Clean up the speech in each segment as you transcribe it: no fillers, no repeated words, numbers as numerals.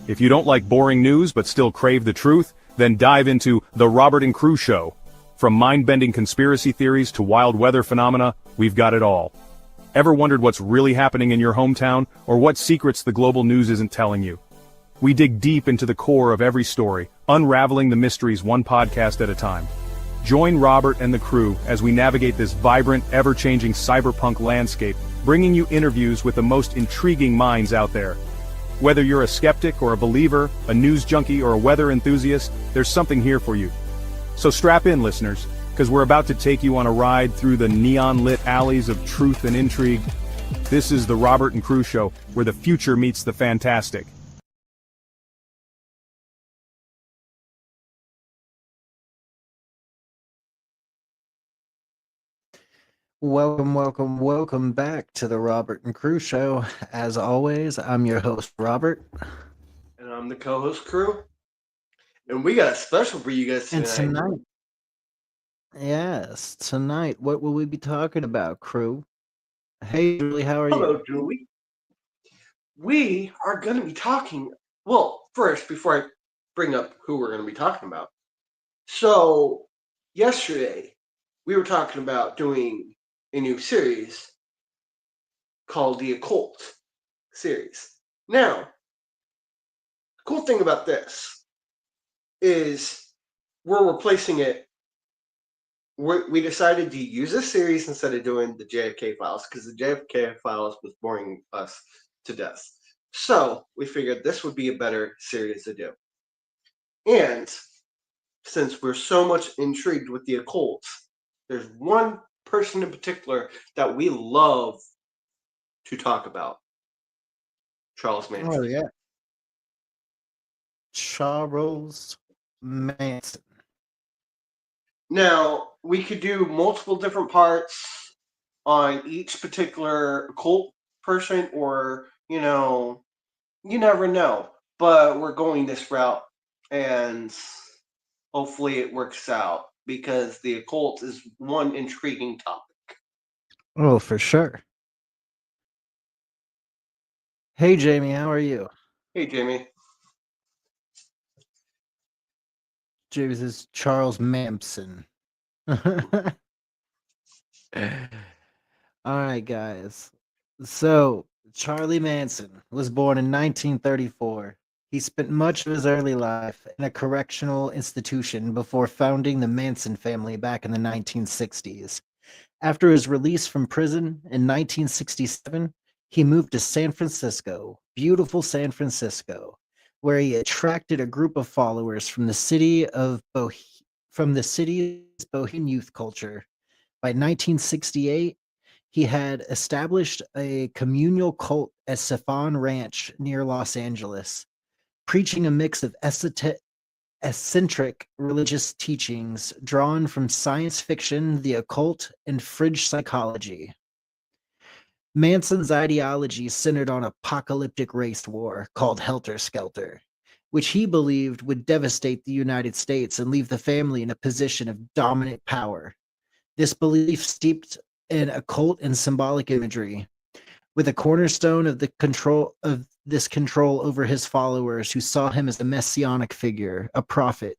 If you don't like boring news but still crave the truth, then dive into The Robert and Crew Show. From mind-bending conspiracy theories to wild weather phenomena, we've got it all. Ever wondered what's really happening in your hometown, or what secrets the global news isn't telling you? We dig deep into the core of every story, unraveling the mysteries one podcast at a time. Join Robert and the crew as we navigate this vibrant, ever-changing cyberpunk landscape, bringing you interviews with the most intriguing minds out there. Whether you're a skeptic or a believer, a news junkie or a weather enthusiast, there's something here for you. So strap in, listeners, because we're about to take you on a ride through the neon-lit alleys of truth and intrigue. This is the Robert and Crew Show, where the future meets the fantastic. Welcome back to the Robert and Crew Show. As always, I'm your host, Robert. And I'm the co-host, Crew. And we got a special for you guys tonight. Tonight, what will we be talking about, Crew? Hey, Julie, how are you? Hello, Julie. We are going to be talking, first, before I bring up who we're going to be talking about. So, yesterday, we were talking about doing a new series called the Occult series. Now, the cool thing about this is we're replacing it. We decided to use this series instead of doing the JFK files because the JFK files was boring us to death. So we figured this would be a better series to do. And since we're so much intrigued with the occult, there's one person in particular that we love to talk about. Charles Manson. Oh, yeah. Charles Manson. Now, we could do multiple different parts on each particular occult person, or, you never know. But we're going this route, and hopefully it works out, because the occult is one intriguing topic. Oh, for sure. Hey, Jamie, how are you? Hey, Jamie. This is Charles Manson. All right, guys. So, Charlie Manson was born in 1934. He spent much of his early life in a correctional institution before founding the Manson family back in the 1960s. After his release from prison in 1967, he moved to San Francisco, beautiful San Francisco, where he attracted a group of followers from the city's Bohemian youth culture. By 1968, he had established a communal cult at Saffron Ranch near Los Angeles, preaching a mix of eccentric religious teachings drawn from science fiction, the occult, and fringe psychology. Manson's ideology centered on apocalyptic race war called Helter Skelter, which he believed would devastate the United States and leave the family in a position of dominant power. This belief steeped in occult and symbolic imagery, with a cornerstone of this control over his followers, who saw him as a messianic figure, a prophet.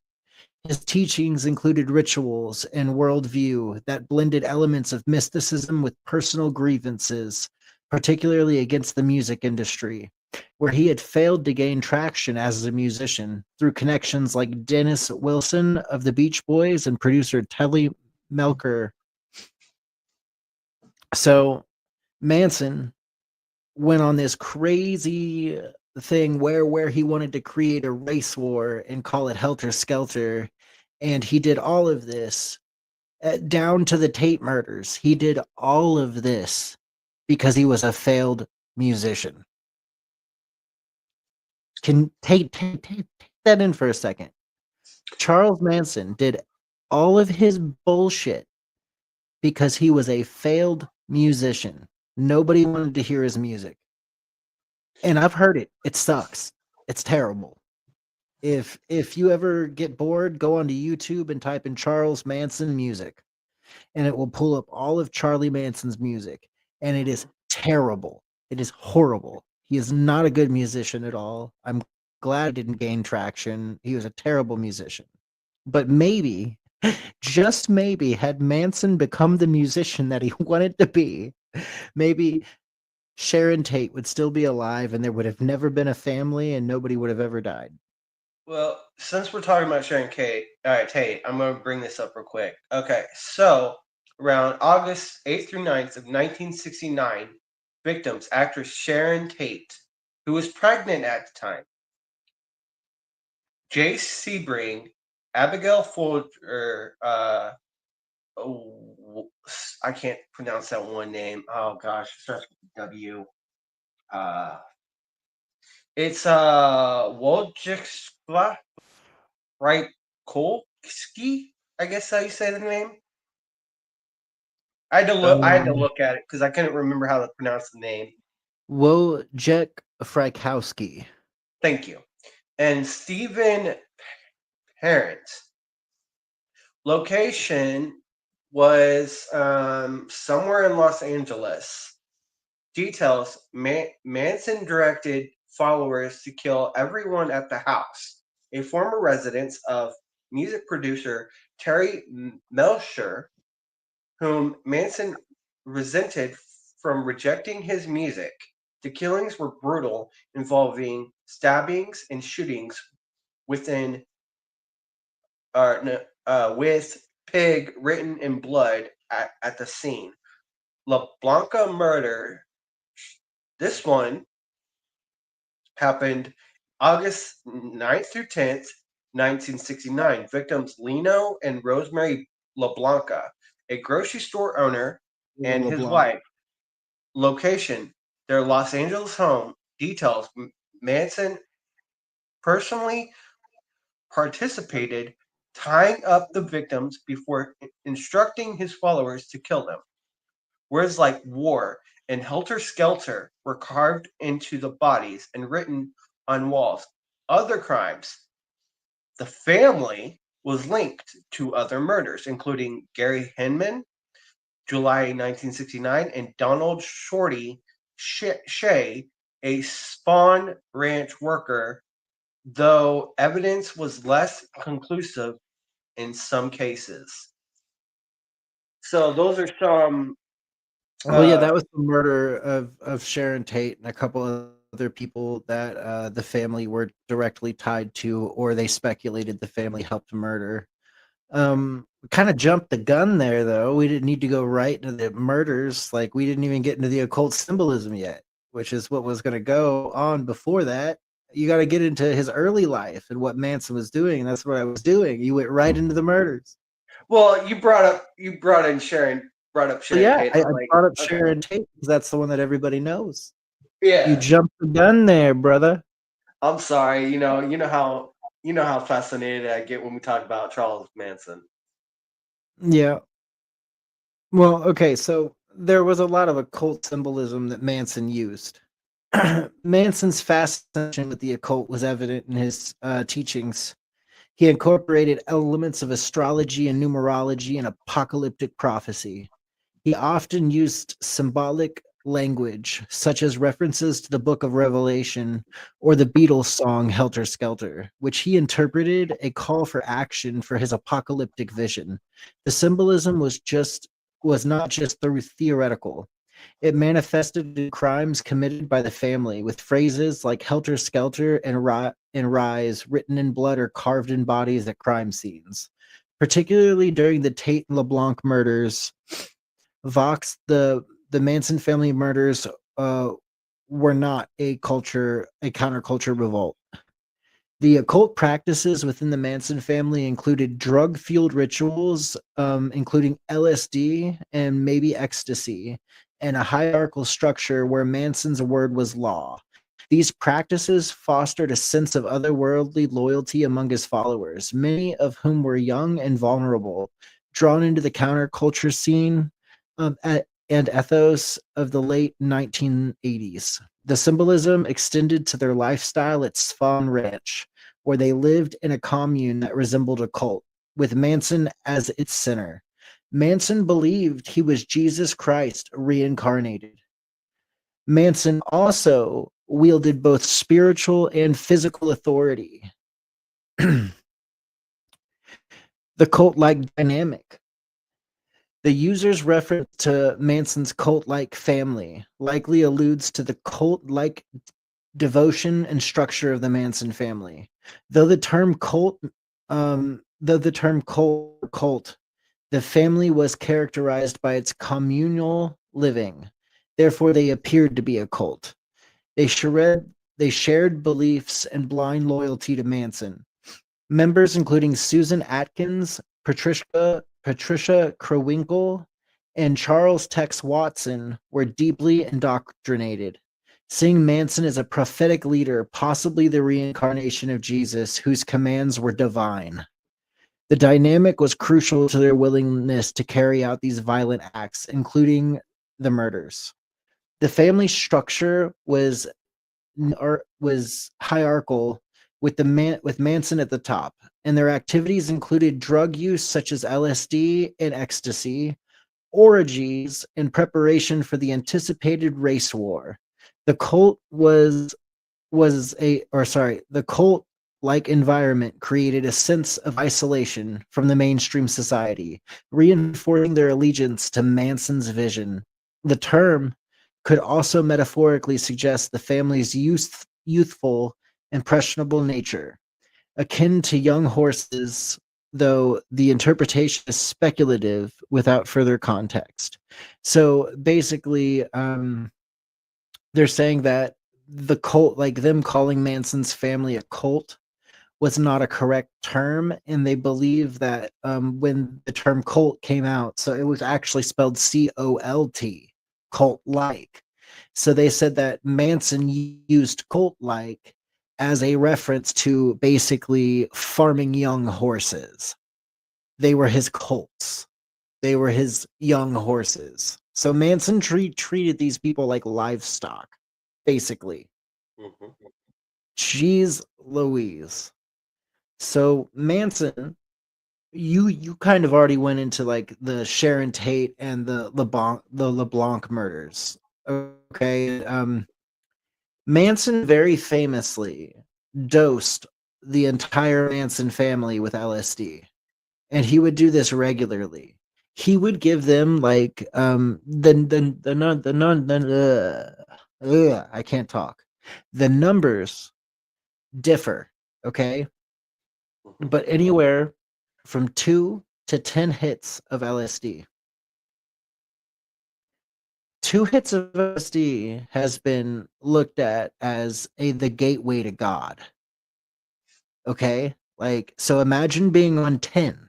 His teachings included rituals and worldview that blended elements of mysticism with personal grievances, particularly against the music industry, where he had failed to gain traction as a musician through connections like Dennis Wilson of the Beach Boys and producer Telly Melker. So Manson went on this crazy thing where he wanted to create a race war and call it Helter Skelter, and he did all of this down to the Tate murders. He did all of this because he was a failed musician. Can take that in for a second. Charles Manson did all of his bullshit because he was a failed musician. Nobody wanted to hear his music. And I've heard it. It sucks. It's terrible. If you ever get bored, go onto YouTube and type in Charles Manson music, and it will pull up all of Charlie Manson's music. And it is terrible. It is horrible. He is not a good musician at all. I'm glad he didn't gain traction. He was a terrible musician. But maybe, just maybe, had Manson become the musician that he wanted to be, maybe Sharon Tate would still be alive and there would have never been a family and nobody would have ever died. Well, since we're talking about Sharon Tate, I'm going to bring this up real quick. Okay, so around August 8th through 9th of 1969, victims, actress Sharon Tate, who was pregnant at the time, Jace Sebring, Abigail Folger, I can't pronounce that one name. Oh gosh, it starts with W. It's Wojciech Rajkolski, I guess how you say the name. I had to look at it because I couldn't remember how to pronounce the name. Wojciech Frykowski. Thank you. And Stephen Parent. Location was somewhere in Los Angeles. Details: Manson directed followers to kill everyone at the house. A former residence of music producer Terry Melcher, whom Manson resented from rejecting his music. The killings were brutal, involving stabbings and shootings within with pig written in blood at the scene. La Blanca murder. This one happened August 9th through 10th, 1969. Victims Lino and Rosemary LaBlanca, a grocery store owner, and his wife. Location: their Los Angeles home. Details: Manson personally participated, tying up the victims before instructing his followers to kill them. Words like war and helter skelter were carved into the bodies and written on walls. Other crimes. The family was linked to other murders, including Gary Hinman, July 1969, and Donald Shorty Shea, a Spawn Ranch worker, though evidence was less conclusive in some cases. So those are some. Well, yeah, that was the murder of Sharon Tate and a couple of other people that the family were directly tied to, or they speculated the family helped murder. Kind of jumped the gun there, though. We didn't need to go right into the murders. Like, we didn't even get into the occult symbolism yet, which is what was going to go on before that. You got to get into his early life and what Manson was doing. That's what I was doing. You went right into the murders. Well, you brought up Sharon Tate. I brought up Sharon Tate because that's the one that everybody knows. Yeah, you jumped the gun there, brother. I'm sorry. You know how fascinated I get when we talk about Charles Manson. Yeah. Well, okay, so there was a lot of occult symbolism that Manson used. Manson's fascination with the occult was evident in his teachings. He incorporated elements of astrology and numerology and apocalyptic prophecy. He often used symbolic language, such as references to the Book of Revelation or the Beatles song Helter Skelter, which he interpreted a call for action for his apocalyptic vision. The symbolism was not just theoretical. It manifested in crimes committed by the family, with phrases like helter skelter and rise written in blood or carved in bodies at crime scenes. Particularly during the Tate and LeBlanc murders, Vox, the Manson family murders were not a counterculture revolt. The occult practices within the Manson family included drug-fueled rituals, including LSD and maybe ecstasy, and a hierarchical structure where Manson's word was law. These practices fostered a sense of otherworldly loyalty among his followers, many of whom were young and vulnerable, drawn into the counterculture scene and ethos of the late 1980s. The symbolism extended to their lifestyle at Spawn Ranch, where they lived in a commune that resembled a cult, with Manson as its center. Manson believed he was Jesus Christ reincarnated. Manson also wielded both spiritual and physical authority. The cult-like dynamic. The user's reference to Manson's cult-like family likely alludes to the cult-like devotion and structure of the Manson family. Though the term cult, the family was characterized by its communal living. Therefore, they appeared to be a cult. They shared beliefs and blind loyalty to Manson. Members including Susan Atkins, Patricia Krowinkle, and Charles Tex Watson were deeply indoctrinated, seeing Manson as a prophetic leader, possibly the reincarnation of Jesus, whose commands were divine. The dynamic was crucial to their willingness to carry out these violent acts, including the murders. The family structure was hierarchical, with Manson at the top, and their activities included drug use such as LSD and ecstasy, orgies in preparation for the anticipated race war. The cult the cult like environment created a sense of isolation from the mainstream society, reinforcing their allegiance to Manson's vision. The term could also metaphorically suggest the family's youthful, impressionable nature, akin to young horses, though the interpretation is speculative without further context. So basically, they're saying that the cult, like them calling Manson's family a cult, was not a correct term, and they believe that when the term cult came out, so it was actually spelled C-O-L-T, cult-like. So they said that Manson used cult-like as a reference to basically farming young horses. They were his colts. They were his young horses. So Manson treated these people like livestock, basically. Mhm. Jeez Louise. So Manson, you kind of already went into like the Sharon Tate and the LeBlanc murders. Okay. Manson very famously dosed the entire Manson family with LSD, and he would do this regularly. He would give them like I can't talk. The numbers differ, okay? Mhm. But anywhere from 2 to 10 hits of LSD. 2 hits of LSD has been looked at as the gateway to God. Okay? Like, so imagine being on 10.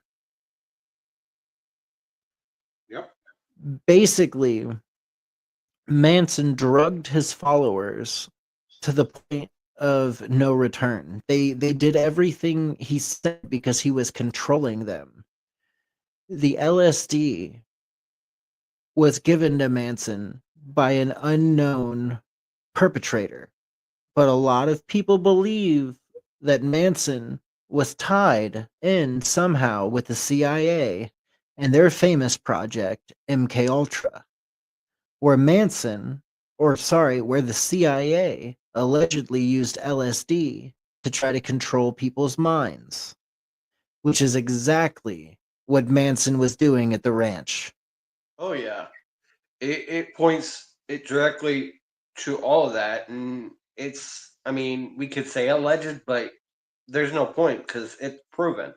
Yep. Basically, Manson drugged his followers to the point of no return. They did everything he said because he was controlling them. The LSD was given to Manson by an unknown perpetrator, but a lot of people believe that Manson was tied in somehow with the CIA and their famous project MK Ultra, where where the CIA allegedly used LSD to try to control people's minds, which is exactly what Manson was doing at the ranch. Oh yeah. It points it directly to all of that, and it's. I mean, we could say alleged, but there's no point because it's proven.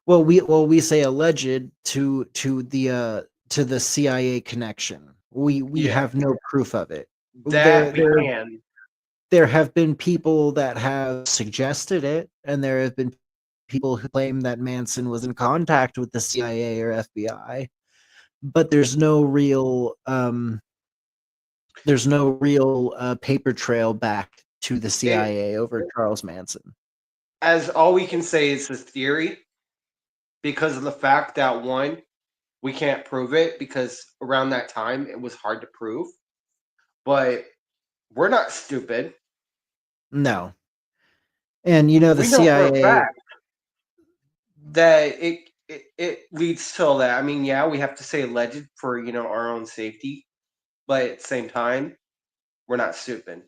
Well, we say alleged to the CIA connection. We Yeah, have no proof of it. that There we there can. there have been people that have suggested it, and there have been people who claim that Manson was in contact with the CIA or FBI, but there's no real paper trail back to the It CIA over Charles Manson. as all we can say is a theory because of the fact that one, we can't prove it because around that time it was hard to prove. But we're not stupid. No. And you know the We know for a CIA. fact that it leads to all that. I mean, yeah, we have to say alleged for our own safety, but at the same time, we're not stupid.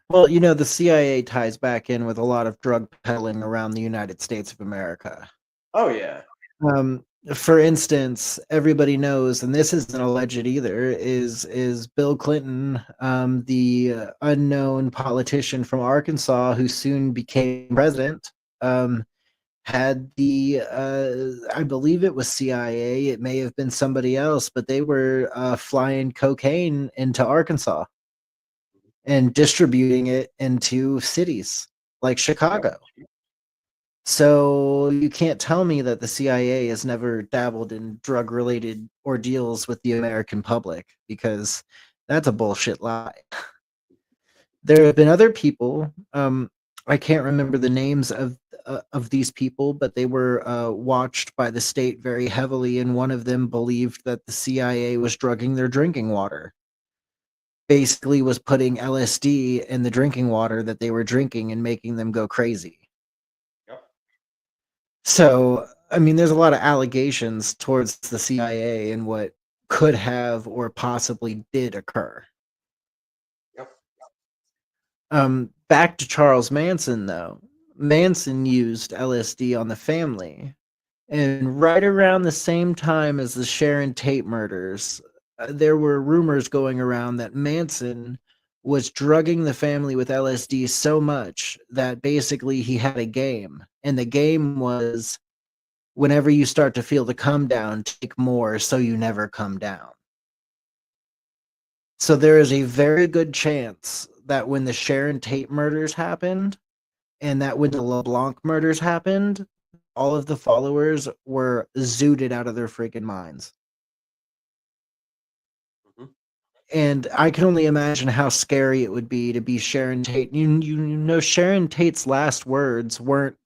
Well, the CIA ties back in with a lot of drug peddling around the United States of America. Oh yeah. Um, for instance, everybody knows, and this isn't alleged either, is Bill Clinton, the unknown politician from Arkansas who soon became president, had I believe it was CIA, it may have been somebody else, but they were flying cocaine into Arkansas and distributing it into cities like Chicago. So you can't tell me that the CIA has never dabbled in drug-related ordeals with the American public, because that's a bullshit lie. There have been other people. I can't remember the names of these people, but they were watched by the state very heavily, and one of them believed that the CIA was drugging their drinking water. Basically, was putting LSD in the drinking water that they were drinking and making them go crazy. So, I mean, there's a lot of allegations towards the CIA and what could have or possibly did occur. Yep. Back to Charles Manson, though. Manson used LSD on the family, and right around the same time as the Sharon Tate murders, there were rumors going around that Manson was drugging the family with LSD so much that basically he had a game, and the game was, whenever you start to feel the come down, take more so you never come down. So there is a very good chance that when the Sharon Tate murders happened, and that when the LeBlanc murders happened, all of the followers were zooted out of their freaking minds. Mhm. And I can only imagine how scary it would be to be Sharon Tate. You know, Sharon Tate's last words weren't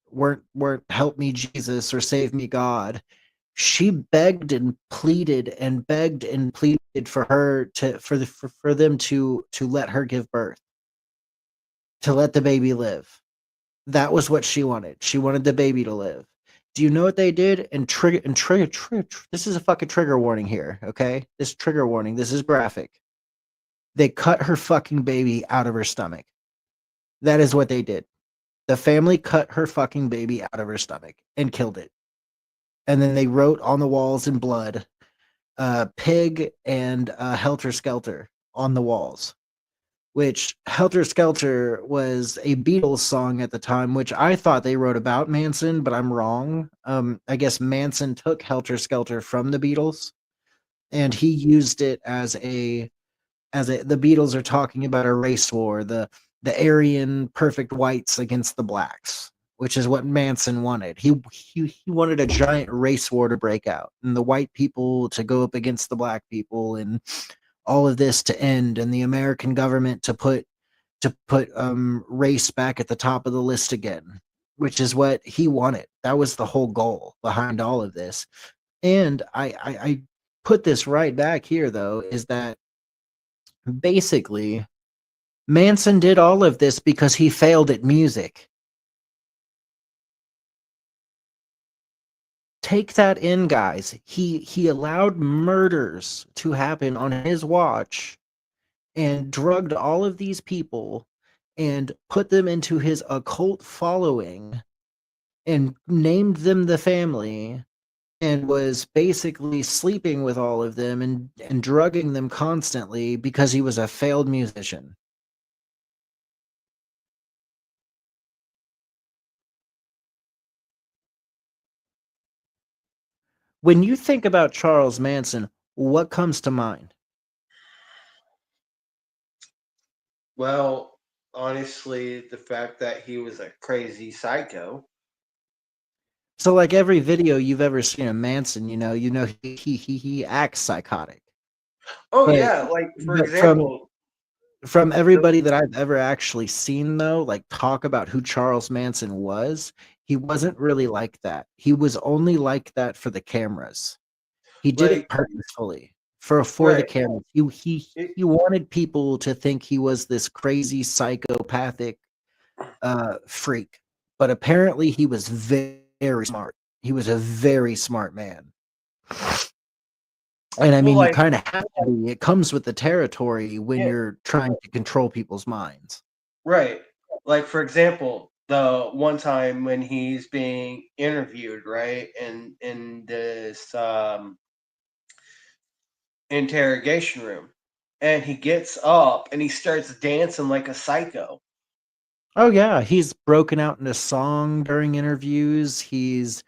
"Help me, Jesus," or "Save me, God." She begged and pleaded and begged and pleaded for them to let her give birth, to let the baby live. That was what she wanted. She wanted the baby to live. Do you know what they did? And trigger. This is a fucking trigger warning here, okay? This trigger warning. This is graphic. They cut her fucking baby out of her stomach. That is what they did. The family cut her fucking baby out of her stomach and killed it. And then they wrote on the walls in blood, "Pig" and "Helter Skelter" on the walls. Which Helter Skelter was a Beatles song at the time, which I thought they wrote about Manson, but I'm wrong. I guess Manson took Helter Skelter from the Beatles, and he used it the Beatles are talking about a race war, the Aryan perfect whites against the blacks, which is what Manson wanted. He wanted a giant race war to break out, and the white people to go up against the black people, and all of this to end, and the American government to put race back at the top of the list again, which is what he wanted. That was the whole goal behind all of this. And I put this right back here, though, is that basically Manson did all of this because he failed at music. Take that in, guys. He allowed murders to happen on his watch and drugged all of these people and put them into his occult following and named them the family, and was basically sleeping with all of them and drugging them constantly because he was a failed musician. When you think about Charles Manson, what comes to mind? Well, honestly, the fact that he was a crazy psycho. So, like every video you've ever seen of Manson, he acts psychotic. Oh But yeah, like for but from example, from everybody that I've ever actually seen, though, like talk about who Charles Manson was, he wasn't really like that. He was only like that for the cameras. He did it like purposefully for the right, cameras. He wanted people to think he was this crazy psychopathic freak, but apparently he was very smart. He was a very smart man. And I Well, mean, you like, kind of have to be. It comes with the territory when yeah, you're trying to control people's minds. right. Like, for example, the one time when he's being interviewed, right, in this interrogation room, and he gets up and he starts dancing like a psycho. Oh yeah, he's broken out into song during interviews. He's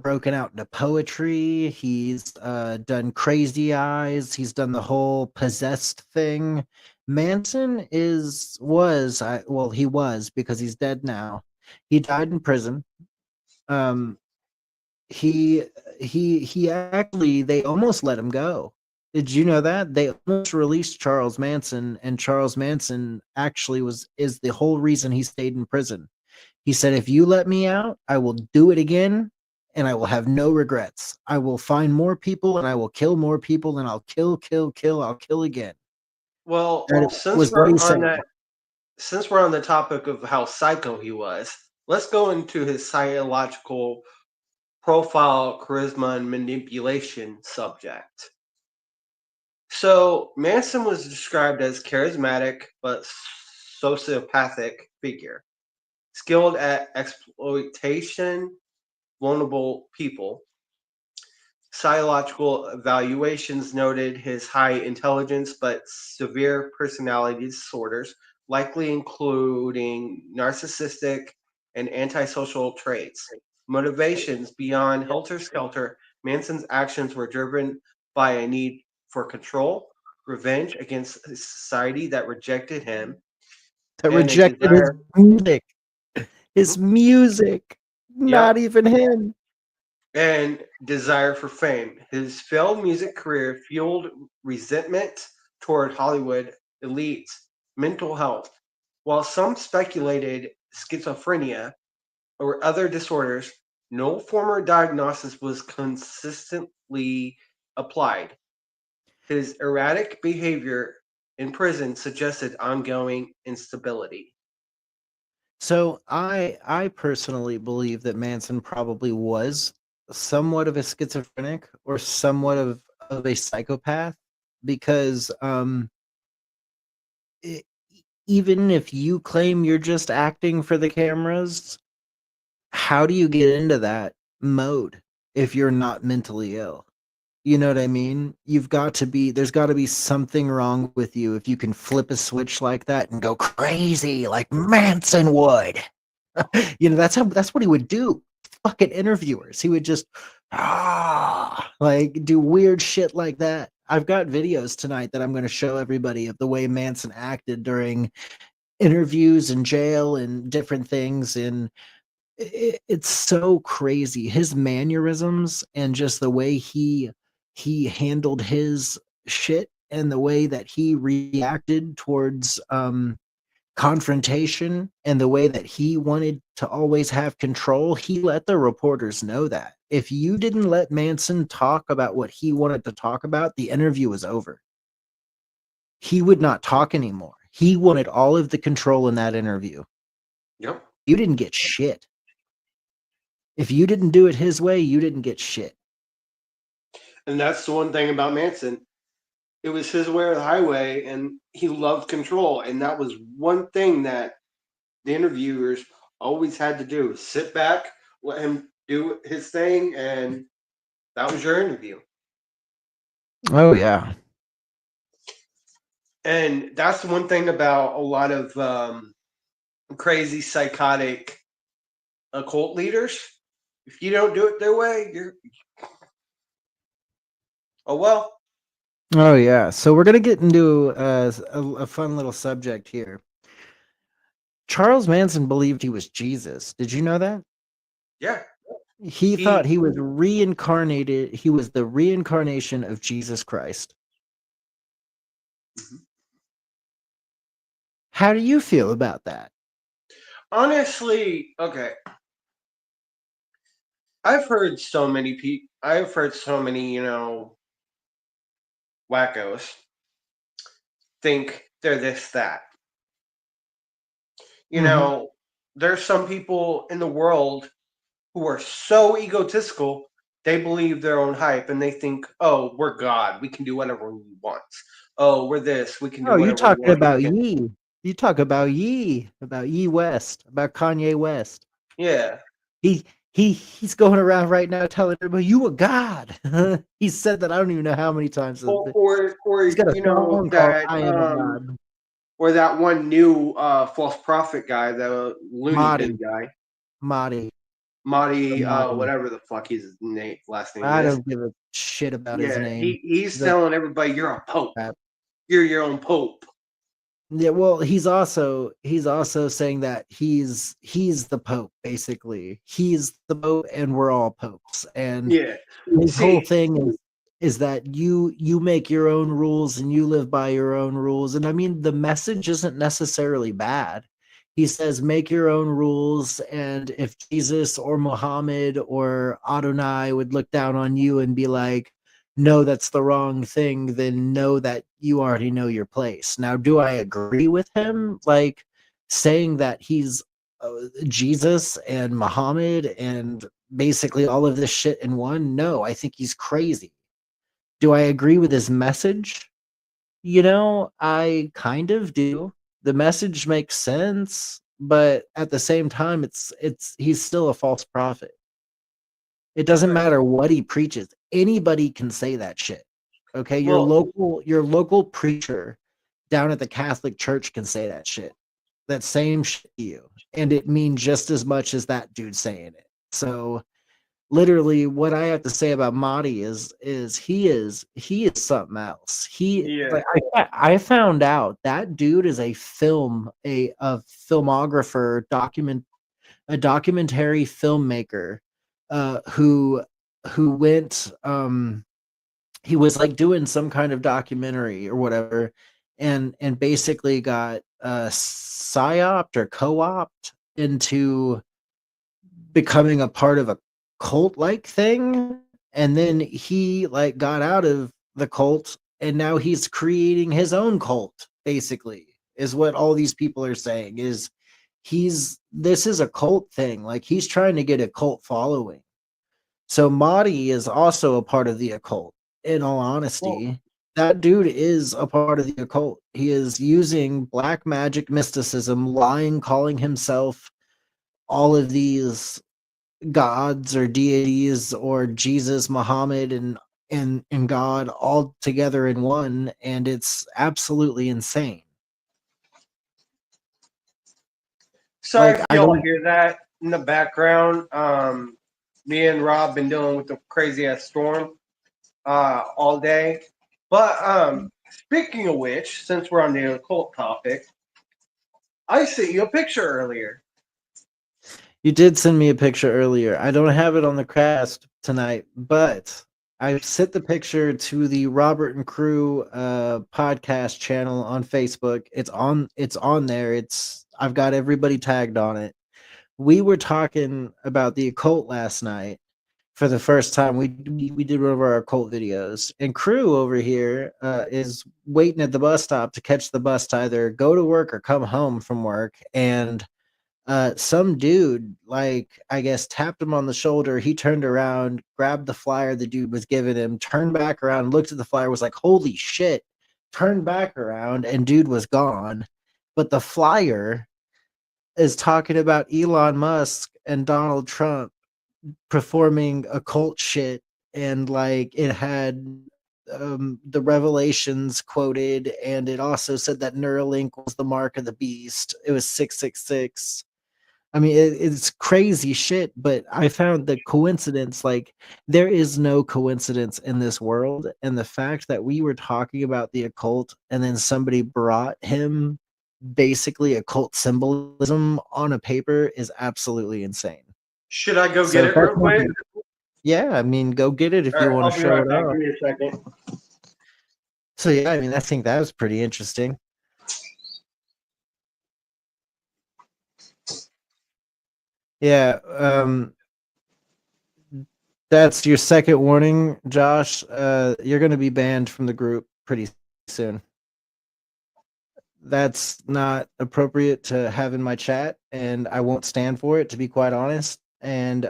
broken out into poetry. He's done crazy eyes. He's done the whole possessed thing. Manson well, he was because he's dead now. He died in prison. Um, he he actually they almost let him go. Did you know that? They almost released Charles Manson, and Charles Manson actually is the whole reason he stayed in prison. He said, if you let me out, I will do it again and I will have no regrets. I will find more people and I will kill more people and I'll kill, I'll kill again. Well, That was what he said. since we're on the topic of how psycho he was, let's go into his psychological profile, charisma, and manipulation subject. So Manson was described as charismatic but sociopathic figure, skilled at exploitation vulnerable people. Psychological evaluations noted his high intelligence but severe personality disorders, likely including narcissistic and antisocial traits. Motivations beyond helter skelter, Manson's actions were driven by a need for control, revenge against a society that rejected him, That and a rejected his desire. music. His Mhm, music. Not yep, even him. and desire for fame. His failed music career fueled resentment toward Hollywood elites' mental health, while some speculated schizophrenia or other disorders. No formal diagnosis was consistently applied. His erratic behavior in prison suggested ongoing instability. So I personally believe that Manson probably was somewhat of a schizophrenic or somewhat of a psychopath because e- even if you claim you're just acting for the cameras, how do you get into that mode if you're not mentally ill? You know what I mean? There's got to be something wrong with you if you can flip a switch like that and go crazy like Manson would. That's what he would do. Fucking interviewers. He would just like do weird shit like that. I've got videos tonight that I'm going to show everybody of the way Manson acted during interviews in jail and different things, and it's so crazy. His mannerisms and just the way he handled his shit and the way that he reacted towards confrontation and the way that he wanted to always have control. He let the reporters know that if you didn't let Manson talk about what he wanted to talk about, the interview was over. He would not talk anymore. He wanted all of the control in that interview. Yep. You didn't get shit. If you didn't do it his way, you didn't get shit. And that's the one thing about Manson. It was his way or the highway, and he loved control. And that was one thing that the interviewers always had to do: sit back, let him do his thing, and that was your interview. Oh yeah. And that's the one thing about a lot of crazy, psychotic occult leaders. If you don't do it their way, you're oh well. Oh yeah. So we're gonna get into a fun little subject here. Charles Manson believed he was Jesus. Did you know that? Yeah, He thought he. he was reincarnated. He was the reincarnation of Jesus Christ. How do you feel about that? Honestly, okay. I've heard so many, wackos think they're this that. You Hmm. know, there's some people in the world who are so egotistical. They believe their own hype and they think, oh, we're God. We can do whatever we want. Oh, we're this. We can do Oh, you whatever we talking want. about Ye. You talk about Ye West, about Kanye West. Yeah. He's going around right now telling everybody you a god. He said that I don't even know how many times. Or He's got a you know song called that "I Am a God." or that one new false prophet guy, the Looney Bin Mahdi, guy, Mahdi, Marty, Mahdi. whatever the fuck his last name I is. don't give a shit about his Yeah, name. he's He's a telling everybody you're a pope. crap. You're your own pope. Yeah, well, he's also saying that he's the Pope, basically. He's the Pope and we're all popes. And Yeah. his whole See, thing is that you make your own rules and you live by your own rules. And I mean, the message isn't necessarily bad. He says make your own rules, and if Jesus or Muhammad or Adonai would look down on you and be like, no, that's the wrong thing, then know that you already know your place. Now, do I agree with him? Like saying that he's Jesus and Muhammad and basically all of this shit in one? No, I think he's crazy. Do I agree with his message? You know, I kind of do. The message makes sense, but at the same time, it's he's still a false prophet. It doesn't matter what he preaches. Anybody can say that shit. Okay, well, your local preacher down at the Catholic Church can say that shit. That same shit to you, and it means just as much as that dude saying it. So literally what I have to say about Mahdi is he is something else. He yeah. like I found out that dude is a filmographer, a documentary filmmaker, who went he was like doing some kind of documentary or whatever, and basically got psyoped or co-opted into becoming a part of a cult like thing, and then he like got out of the cult and now he's creating his own cult, basically, is what all these people are saying. Is he's this is a cult thing, like he's trying to get a cult following. So Mahdi is also a part of the occult. In all Well, honesty, that dude is a part of the occult. He is using black magic, mysticism, lying, calling himself all of these gods or deities or Jesus, Muhammad, and God all together in one, and it's absolutely insane. sorry Like if I y'all don't. hear that in the background. Me and Rob been dealing with the crazy ass storm all day. But speaking of which, since we're on the occult topic, I sent you a picture earlier. You did send me a picture earlier. I don't have it on the cast tonight, but I sent the picture to the Robert and Crew podcast channel on Facebook. It's on there. I've got everybody tagged on it. We were talking about the occult last night for the first time. We did one of our occult videos, and Crew over here is waiting at the bus stop to catch the bus to either go to work or come home from work, and some dude, like, I guess, tapped him on the shoulder. He turned around, grabbed the flyer the dude was giving him, turned back around, looked at the flyer, was like, holy shit, turned back around, and dude was gone. But the flyer is talking about Elon Musk and Donald Trump performing occult shit, and like it had the revelations quoted, and it also said that Neuralink was the mark of the beast. It was 666. I mean, it's crazy shit, but I found the coincidence, like, there is no coincidence in this world. And the fact that we were talking about the occult and then somebody brought him basically occult symbolism on a paper is absolutely insane. Should I go get So, it real quick? yeah, I mean, go get it if All you right, want I'll to be show right it back. off. Give me a second. So, yeah, I mean, I think that was pretty interesting. Yeah, that's your second warning, Josh. You're going to be banned from the group pretty soon. That's not appropriate to have in my chat, and I won't stand for it, to be quite honest. And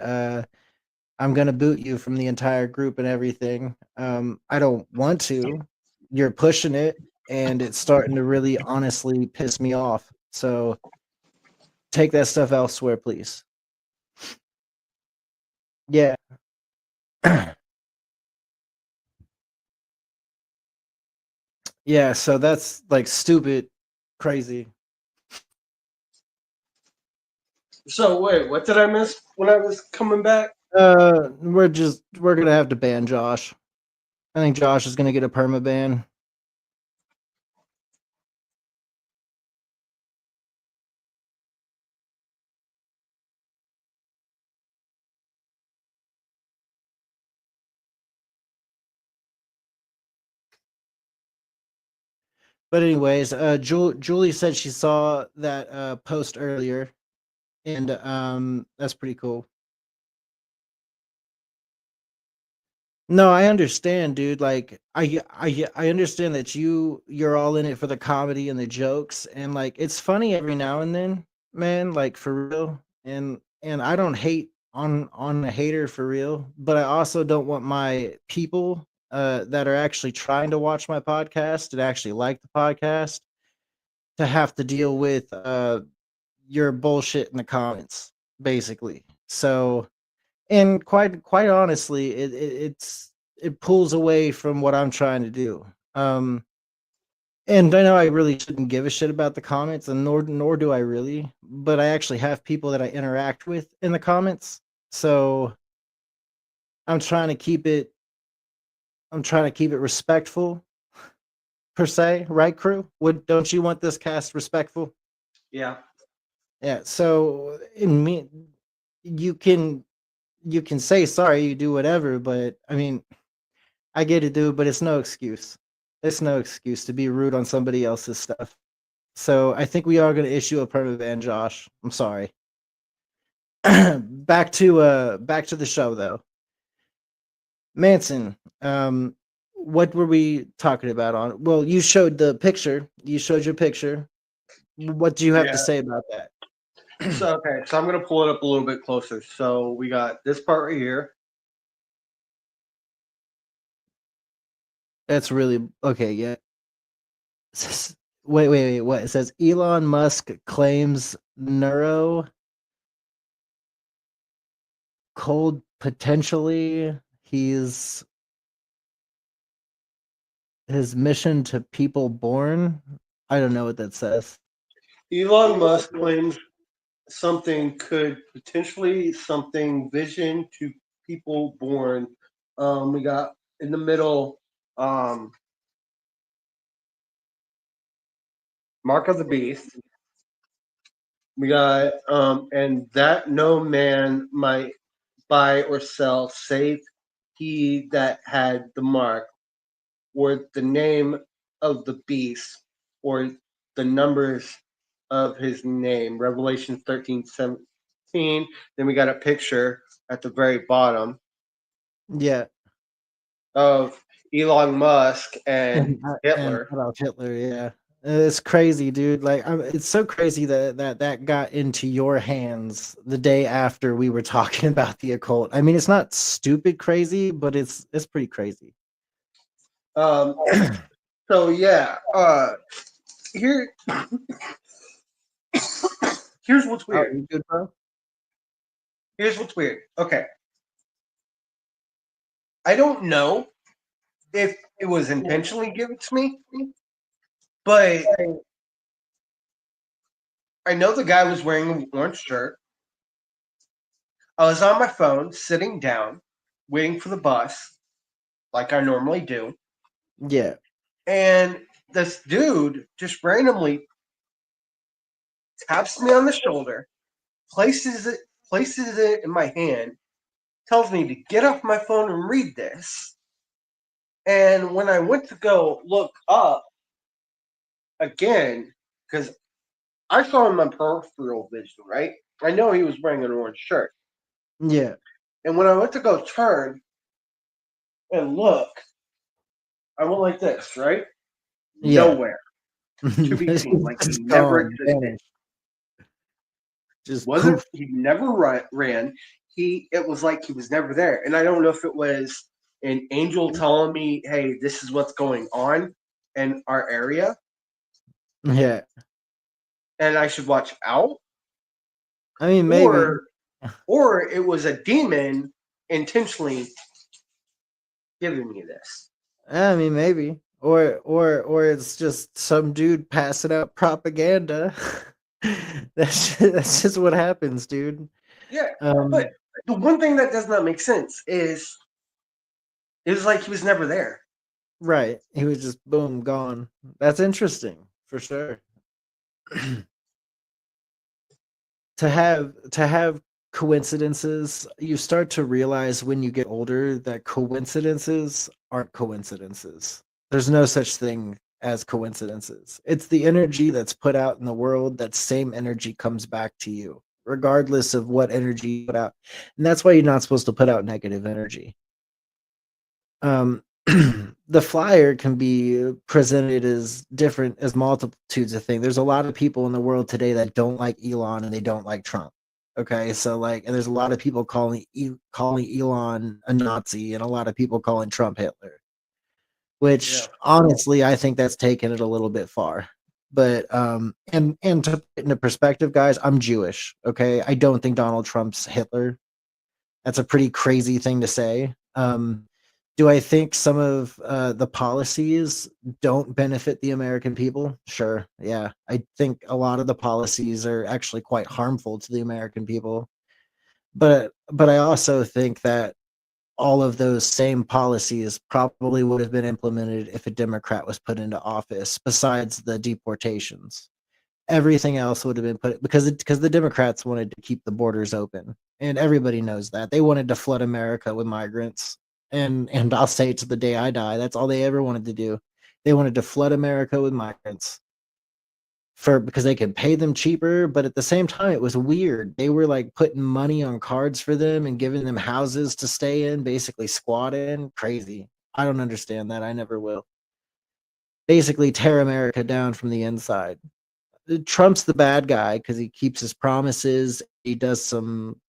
I'm gonna boot you from the entire group and everything. I don't want to. You're pushing it, and it's starting to really honestly piss me off. So take that stuff elsewhere, please. Yeah. Yeah, so that's like stupid, crazy. So wait, what did I miss when I was coming back? We're gonna have to ban Josh. I think Josh is gonna get a perma ban. But anyways, Julie said she saw that post earlier, and that's pretty cool. No, I understand, dude. Like, I understand that you're all in it for the comedy and the jokes, and like it's funny every now and then, man. Like for real, and I don't hate on a hater for real, but I also don't want my people that are actually trying to watch my podcast and actually like the podcast to have to deal with your bullshit in the comments, basically. So, and quite honestly, it pulls away from what I'm trying to do. And I know I really shouldn't give a shit about the comments, and nor do I really. But I actually have people that I interact with in the comments, so I'm trying to keep it. I'm trying to keep it respectful, per se, right, crew? Would don't you want this cast respectful? Yeah. Yeah. So in me, you can you can say sorry, you do whatever, but I mean, I get it, dude, but it's no excuse. It's no excuse to be rude on somebody else's stuff. So I think we are going to issue a permit ban, Josh. I'm sorry. Back to the show though. Manson, what were we talking about on? Well, you showed the picture. You showed your picture. What do you have to Yeah. say about that? So okay, so I'm gonna pull it up a little bit closer. So we got this part right here. That's really okay. Yeah. Wait. What? It says Elon Musk claims neuro cold potentially. He's his mission to people born. I don't know what that says. Elon Musk claims something could potentially something vision to people born. We got in the middle, Mark of the Beast. We got and that no man might buy or sell save he that had the mark or the name of the beast or the numbers of his name. Revelation 13:17. Then we got a picture at the very bottom Yeah, of Elon Musk and and Hitler. Adolf Hitler. Yeah, it's crazy, dude. Like, it's so crazy that got into your hands the day after we were talking about the occult. I mean, it's not stupid crazy, but it's pretty crazy. Um, so yeah, here here's what's Oh, weird. you good, bro? Here's what's weird. Okay, I don't know if it was intentionally given to me, but I know the guy was wearing an orange shirt. I was on my phone, sitting down, waiting for the bus, like I normally do, Yeah, and this dude just randomly taps me on the shoulder, places it in my hand, tells me to get off my phone and read this. And when I went to go look up again, because I saw him on peripheral vision, right? I know he was wearing an orange shirt. yeah, And when I went to go turn and look, I went like this, right? yeah. Nowhere to be seen. Like he Just never gone, existed. vanished, just Wasn't poof. he never ran? it was like he was never there. And I don't know if it was an angel telling me, hey, this is what's going on in our area Yeah. and I should watch out, I mean, maybe. or it was a demon intentionally giving me this. I mean, maybe. Or it's just some dude passing out propaganda. That's just what happens, dude. Yeah, Um, but the one thing that does not make sense is it was like he was never there. right. He was just boom gone. That's interesting for sure. To have coincidences, you start to realize when you get older that coincidences aren't coincidences. There's no such thing as coincidences. It's the energy that's put out in the world, that same energy comes back to you regardless of what energy you put out. And that's why you're not supposed to put out negative energy. The flyer can be presented as different as multitudes of things. There's a lot of people in the world today that don't like Elon and they don't like Trump. Okay, so like, and there's a lot of people calling Elon a Nazi, and a lot of people calling Trump Hitler. Which honestly, I think that's taken it a little bit far. But and to put it into perspective, guys, I'm Jewish. Okay, I don't think Donald Trump's Hitler. That's a pretty crazy thing to say. Do I think some of the policies don't benefit the American people? Sure. Yeah. I think a lot of the policies are actually quite harmful to the American people. But I also think that all of those same policies probably would have been implemented if a Democrat was put into office, besides the deportations. Everything else would have been put because the Democrats wanted to keep the borders open, and everybody knows that. They wanted to flood America with migrants, and I'll say it to the day I die, that's all they ever wanted to do. They wanted to flood America with migrants because they could pay them cheaper, but at the same time it was weird. They were like putting money on cards for them and giving them houses to stay in, basically squat in. Crazy. I don't understand that. I never will. Basically tear America down from the inside. Trump's the bad guy because he keeps his promises. He does some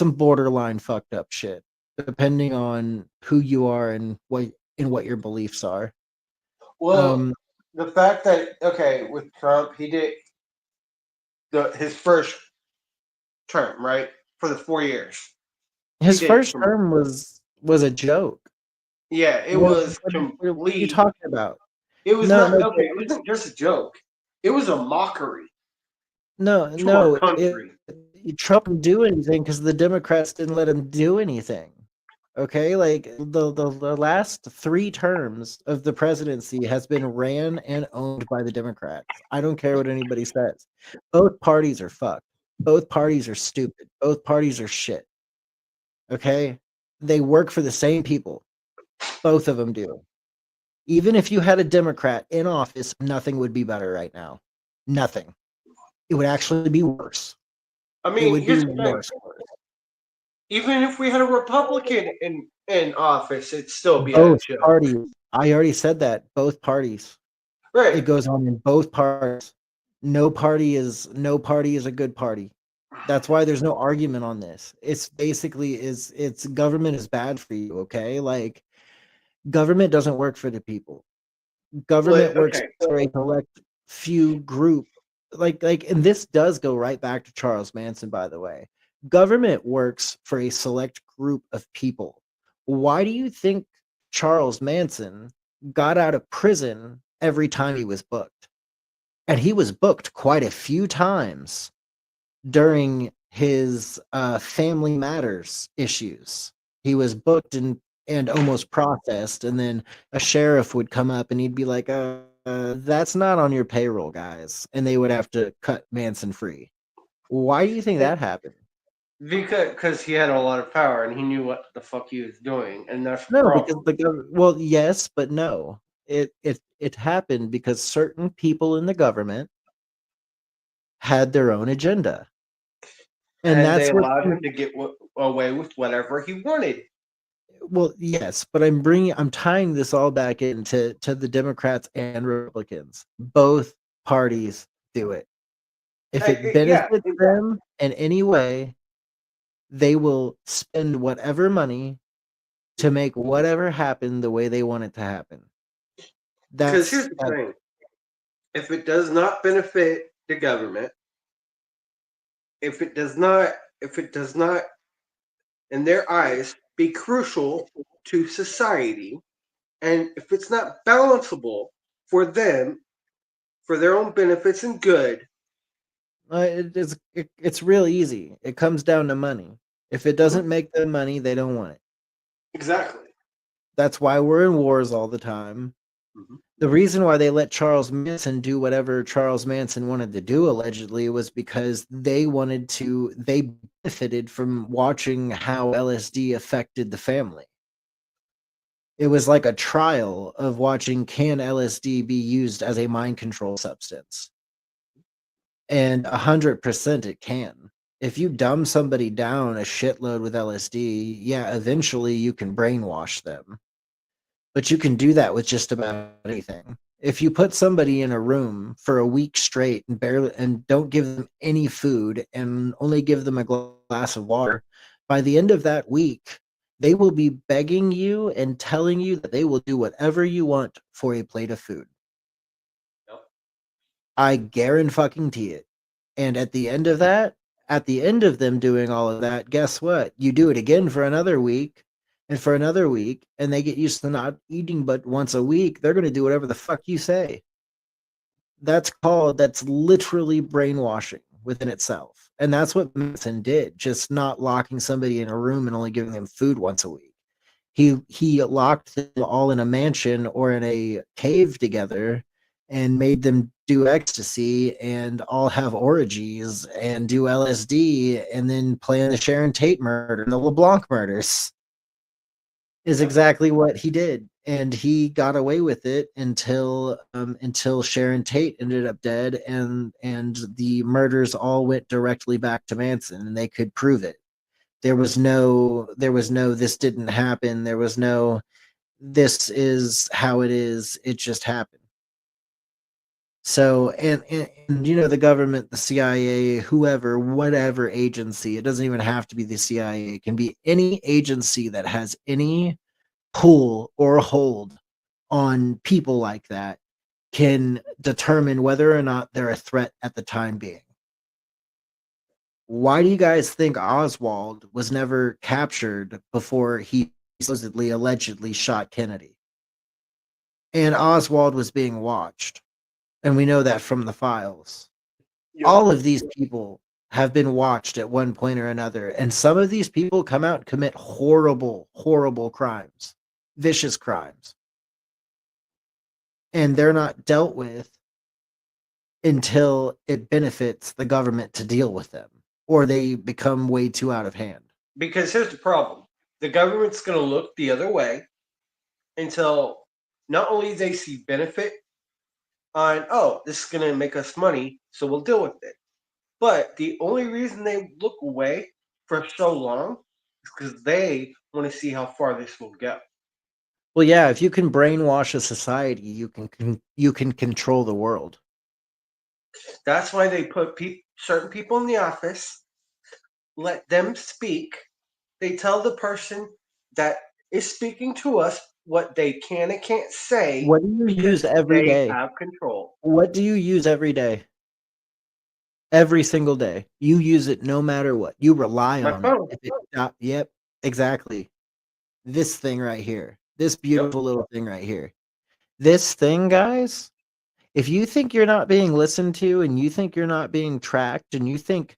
borderline fucked up shit, depending on who you are and what your beliefs are. Well, the fact that with Trump, he did his first term, right, for the 4 years. His first term was a joke. Yeah, it was complete. What are you talking about? It was not okay. It wasn't just a joke. It was a mockery. No, Trump didn't do anything because the Democrats didn't let him do anything. Okay, like the last 3 terms of the presidency has been ran and owned by the Democrats. I don't care what anybody says. Both parties are fucked. Both parties are stupid. Both parties are shit. Okay? They work for the same people. Both of them do. Even if you had a Democrat in office, nothing would be better right now. Nothing. It would actually be worse. I mean, it would be worse. Even if we had a Republican in office, it'd still be both parties. I already said that. Both parties. Right. It goes on in both parties. No party is a good party. That's why there's no argument on this. It's basically it's government is bad for you, okay? Like, government doesn't work for the people. Government works for a select few group. Like, and this does go right back to Charles Manson, by the way. Government works for a select group of people. Why do you think Charles Manson got out of prison every time he was booked? And he was booked quite a few times during his family matters issues. He was booked and almost processed, and then a sheriff would come up and he'd be like, that's not on your payroll, guys, and they would have to cut Manson free. Why do you think that happened? Because he had a lot of power and he knew what the fuck he was doing, and that's no, because yes, but no. It happened because certain people in the government had their own agenda. And that's they allowed him to get away with whatever he wanted. Well, yes, but I'm tying this all back into the Democrats and Republicans. Both parties do it. If it benefits them in any way, they will spend whatever money to make whatever happen the way they want it to happen. Because here's the thing: if it does not benefit the government, if it does not, in their eyes, be crucial to society, and if it's not balanceable for them, for their own benefits and good. It's real easy. It comes down to money. If it doesn't make them money, they don't want it. Exactly. That's why we're in wars all the time. Mm-hmm. The reason why they let Charles Manson do whatever Charles Manson wanted to do, allegedly, was because they benefited from watching how LSD affected the family. It was like a trial of watching, can LSD be used as a mind control substance? And 100% it can. If you dumb somebody down a shitload with LSD, yeah, eventually you can brainwash them. But you can do that with just about anything. If you put somebody in a room for a week straight and don't give them any food and only give them a glass of water, by the end of that week, they will be begging you and telling you that they will do whatever you want for a plate of food. Yep. I guarantee it. And at the end of them doing all of that, guess what? You do it again for another week and for another week, and they get used to not eating but once a week. They're going to do whatever the fuck you say. That's literally brainwashing within itself. And that's what Manson did, just not locking somebody in a room and only giving them food once a week. He locked them all in a mansion or in a cave together and made them do ecstasy and all have orgies and do LSD and then plan the Sharon Tate murder, the LeBlanc murders. Is exactly what he did, and he got away with it until Sharon Tate ended up dead, and the murders all went directly back to Manson, and they could prove it. There was no this didn't happen. There was no this is how it is. It just happened. So and you know, the government, the CIA, whoever, whatever agency, it doesn't even have to be the CIA. It can be any agency that has any pull or hold on people like that can determine whether or not they're a threat at the time being. Why do you guys think Oswald was never captured before he supposedly allegedly shot Kennedy? And Oswald was being watched. And we know that from the files. Yep. All of these people have been watched at one point or another. And some of these people come out and commit horrible, horrible crimes, vicious crimes. And they're not dealt with until it benefits the government to deal with them, or they become way too out of hand. Because here's the problem: the government's going to look the other way until not only they see benefit on, oh, this is going to make us money, so we'll deal with it. But the only reason they look away for so long is because they want to see how far this will go. Well, yeah, if you can brainwash a society, you can control the world. That's why they put certain people in the office, let them speak. They tell the person that is speaking to us what they can and can't say. What do you use every day? They have control. What do you use every day? Every single day. You use it no matter what. You rely on it. Yep, exactly. This thing right here. This beautiful little thing right here. This thing, guys, if you think you're not being listened to and you think you're not being tracked and you think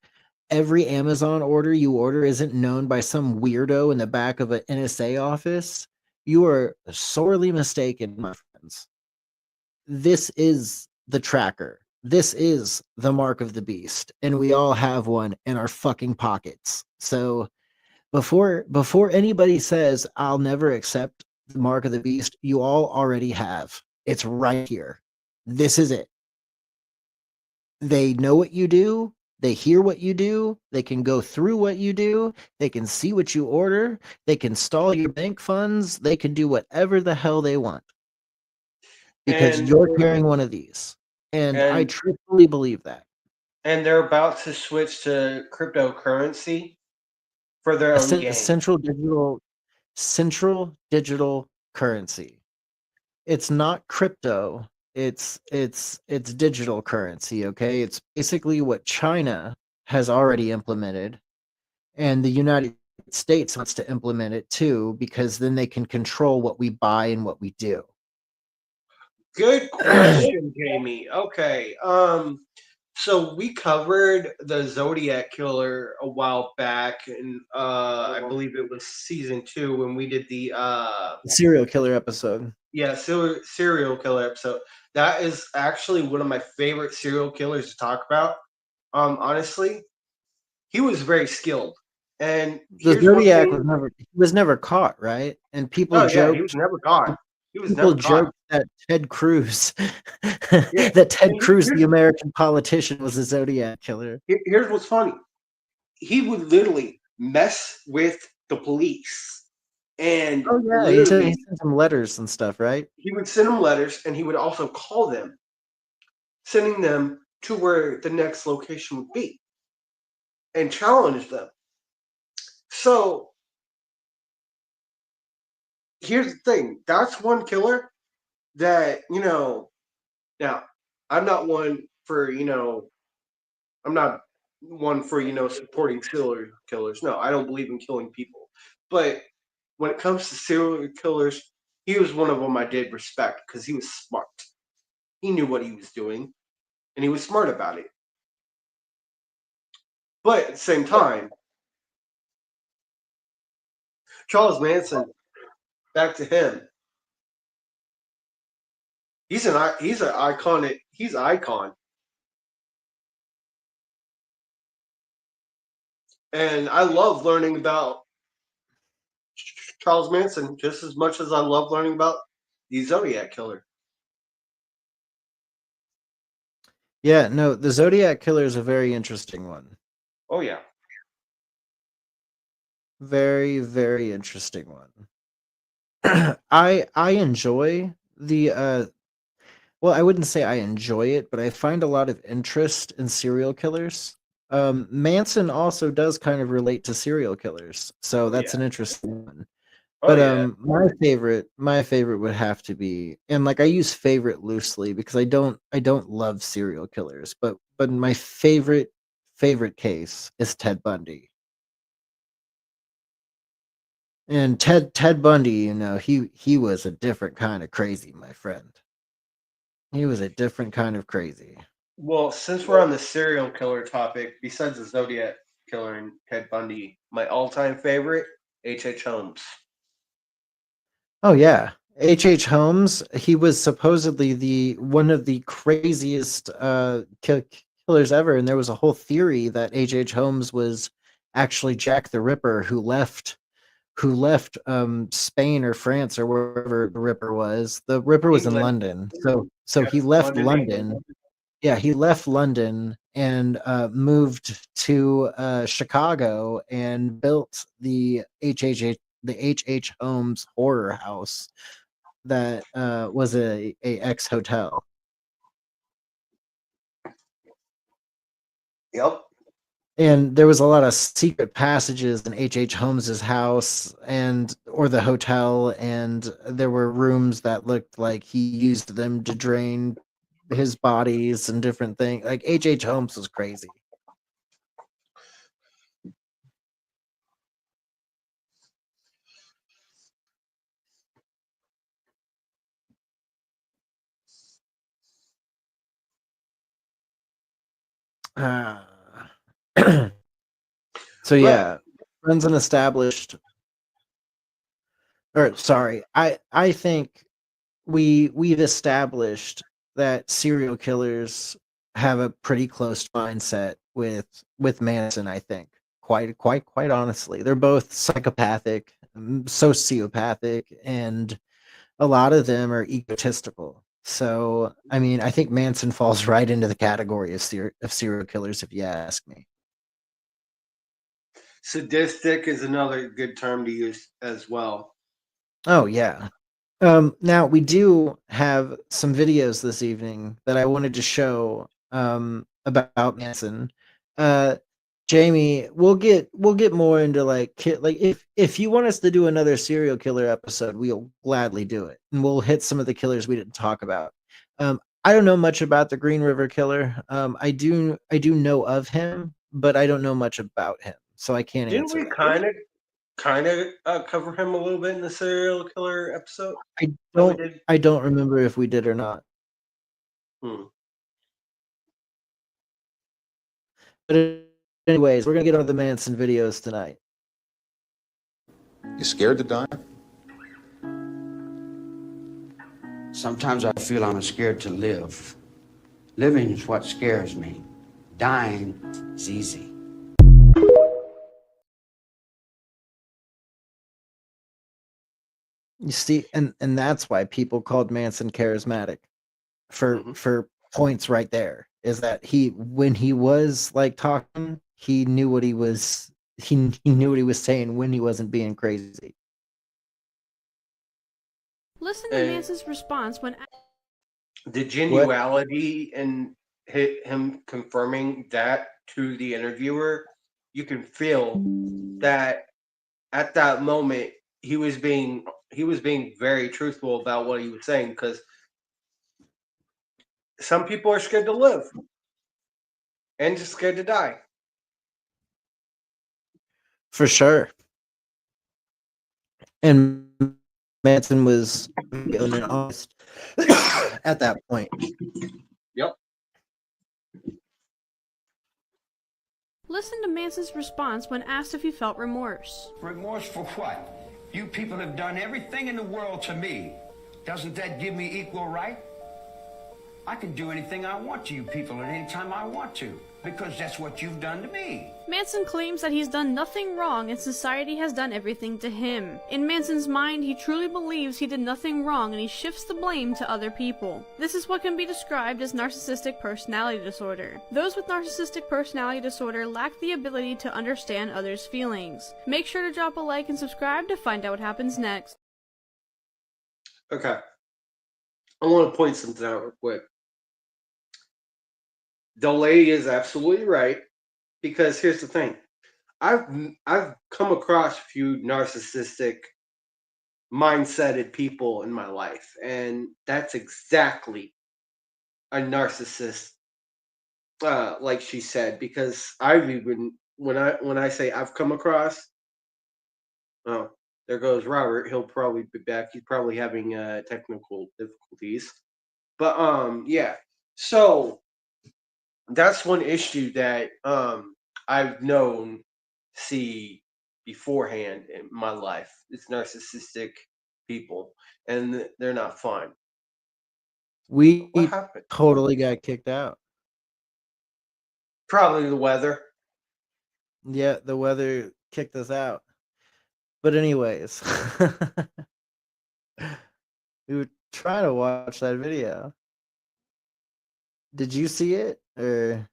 every Amazon order you order isn't known by some weirdo in the back of an NSA office, you are sorely mistaken, my friends. This is the tracker. This is the mark of the beast, and we all have one in our fucking pockets. So before anybody says I'll never accept the mark of the beast, you all already have. It's right here. This is it. They know what you do. They hear what you do. They can go through what you do. They can see what you order. They can stall your bank funds. They can do whatever the hell they want. Because you're carrying one of these. And I truthfully believe that. And they're about to switch to cryptocurrency. for their A own gain. central digital currency. It's not crypto. It's digital currency, okay? It's basically what China has already implemented, and the United States wants to implement it too, because then they can control what we buy and what we do. Good question, Jamie. Okay. So we covered the Zodiac Killer a while back, and I believe it was season 2 when we did the Serial killer episode. yeah, serial killer episode. That is actually one of my favorite serial killers to talk about. Honestly, he was very skilled. And The here's one Zodiac thing. was never caught, right? And Oh yeah, he was never caught. He was people never caught. joked that Ted Cruz Yeah. that Ted And Cruz, the American politician, was a Zodiac killer. here's what's funny. He would literally mess with the police and Oh yeah, he literally sent some letters and stuff, right? he would send them letters and he would also call them, sending them to where the next location would be and challenge them. So here's the thing. That's one killer that, now I'm not one for, I'm not one for, supporting serial killers. No, I don't believe in killing people. But when it comes to serial killers, he was one of them I did respect because he was smart. He knew what he was doing and he was smart about it. But at the same time, Charles Manson, back to him. He's an iconic. He's an icon, and I love learning about Charles Manson just as much as I love learning about the Zodiac Killer. Yeah, no, the Zodiac killer is a very interesting one. Oh yeah, Very, very interesting one. I enjoy the well, I wouldn't say I enjoy it, but I find a lot of interest in serial killers. Manson also does kind of relate to serial killers, so oh that's yeah, an interesting one. oh But yeah. my favorite would have to be, and like I use favorite loosely because I don't love serial killers, but my favorite case is Ted Bundy. And Ted Bundy, he was a different kind of crazy, my friend. He was a different kind of crazy. Well, since we're on the serial killer topic, besides the Zodiac Killer and Ted Bundy, my all-time favorite, H.H. Holmes. Oh yeah. H. Holmes, he was supposedly the one of the craziest killers ever, and there was a whole theory that H. Holmes was actually Jack the Ripper who left Spain or France or wherever the Ripper was. The Ripper was in England. London. So he Yes, left London, England. London. Yeah, he left London and moved to Chicago and built the H. Holmes Horror House that was a ex hotel. Yep. And there was a lot of secret passages in H. Holmes's house or the hotel, and there were rooms that looked like he used them to drain his bodies and different things. Like H. Holmes was crazy. Uh, so But yeah, friends and established. Or sorry, I think we've established that serial killers have a pretty close mindset with Manson. I think quite honestly, they're both psychopathic, sociopathic, and a lot of them are egotistical. So I mean, I think Manson falls right into the category of serial killers, if you ask me. sadistic is another good term to use as well. Oh yeah. Now we do have some videos this evening that I wanted to show about Manson. Uh, Jamie, we'll get more into like if you want us to do another serial killer episode, we'll gladly do it, and we'll hit some of the killers we didn't talk about. I don't know much about the Green River Killer. I do know of him, but I don't know much about him, so I can't Didn't answer we that. kind of cover him a little bit in the serial killer episode? I that we don't did? I don't remember if we did or not. Hmm. But anyways, we're gonna get on the Manson videos tonight. You scared to die? Sometimes I feel I'm scared to live. Living is what scares me. Dying is easy. You see, and that's why people called Manson charismatic for points right there. Is that when he was like talking, he knew what he was he knew what he was saying when he wasn't being crazy. Listen to Manson's response when The genuality and him confirming that to the interviewer, you can feel that at that moment he was being very truthful about what he was saying, because some people are scared to live and just scared to die. For sure. And Manson was open and honest at that point. Yep. Listen to Manson's response when asked if he felt remorse. Remorse for what? You people have done everything in the world to me. Doesn't that give me equal right? I can do anything I want to you people at any time I want to, because that's what you've done to me. Manson claims that he's done nothing wrong and society has done everything to him. In Manson's mind, he truly believes he did nothing wrong and he shifts the blame to other people. This is what can be described as narcissistic personality disorder. Those with narcissistic personality disorder lack the ability to understand others' feelings. Make sure to drop a like and subscribe to find out what happens next. Okay. I want to point something out real quick. The lady is absolutely right, because here's the thing. I've come across a few narcissistic mindseted people in my life, and that's exactly a narcissist, like she said, because I've even when I say I've come across, oh, there goes Robert. He'll probably be back. He's probably having technical difficulties. But yeah. So that's one issue that I've known see beforehand in my life. It's narcissistic people, and they're not fun. We What happened? totally got kicked out. Probably the weather. Yeah, the weather kicked us out. But anyways, we were trying to watch that video. Did you see it? Or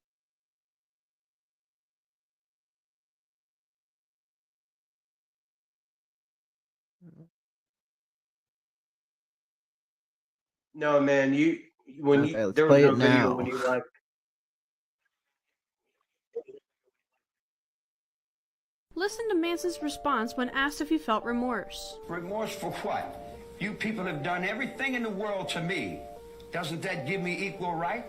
No, man. okay, let's There was play no it video now. when you like. Listen to Manson's response when asked if he felt remorse. Remorse for what? You people have done everything in the world to me. Doesn't that give me equal right?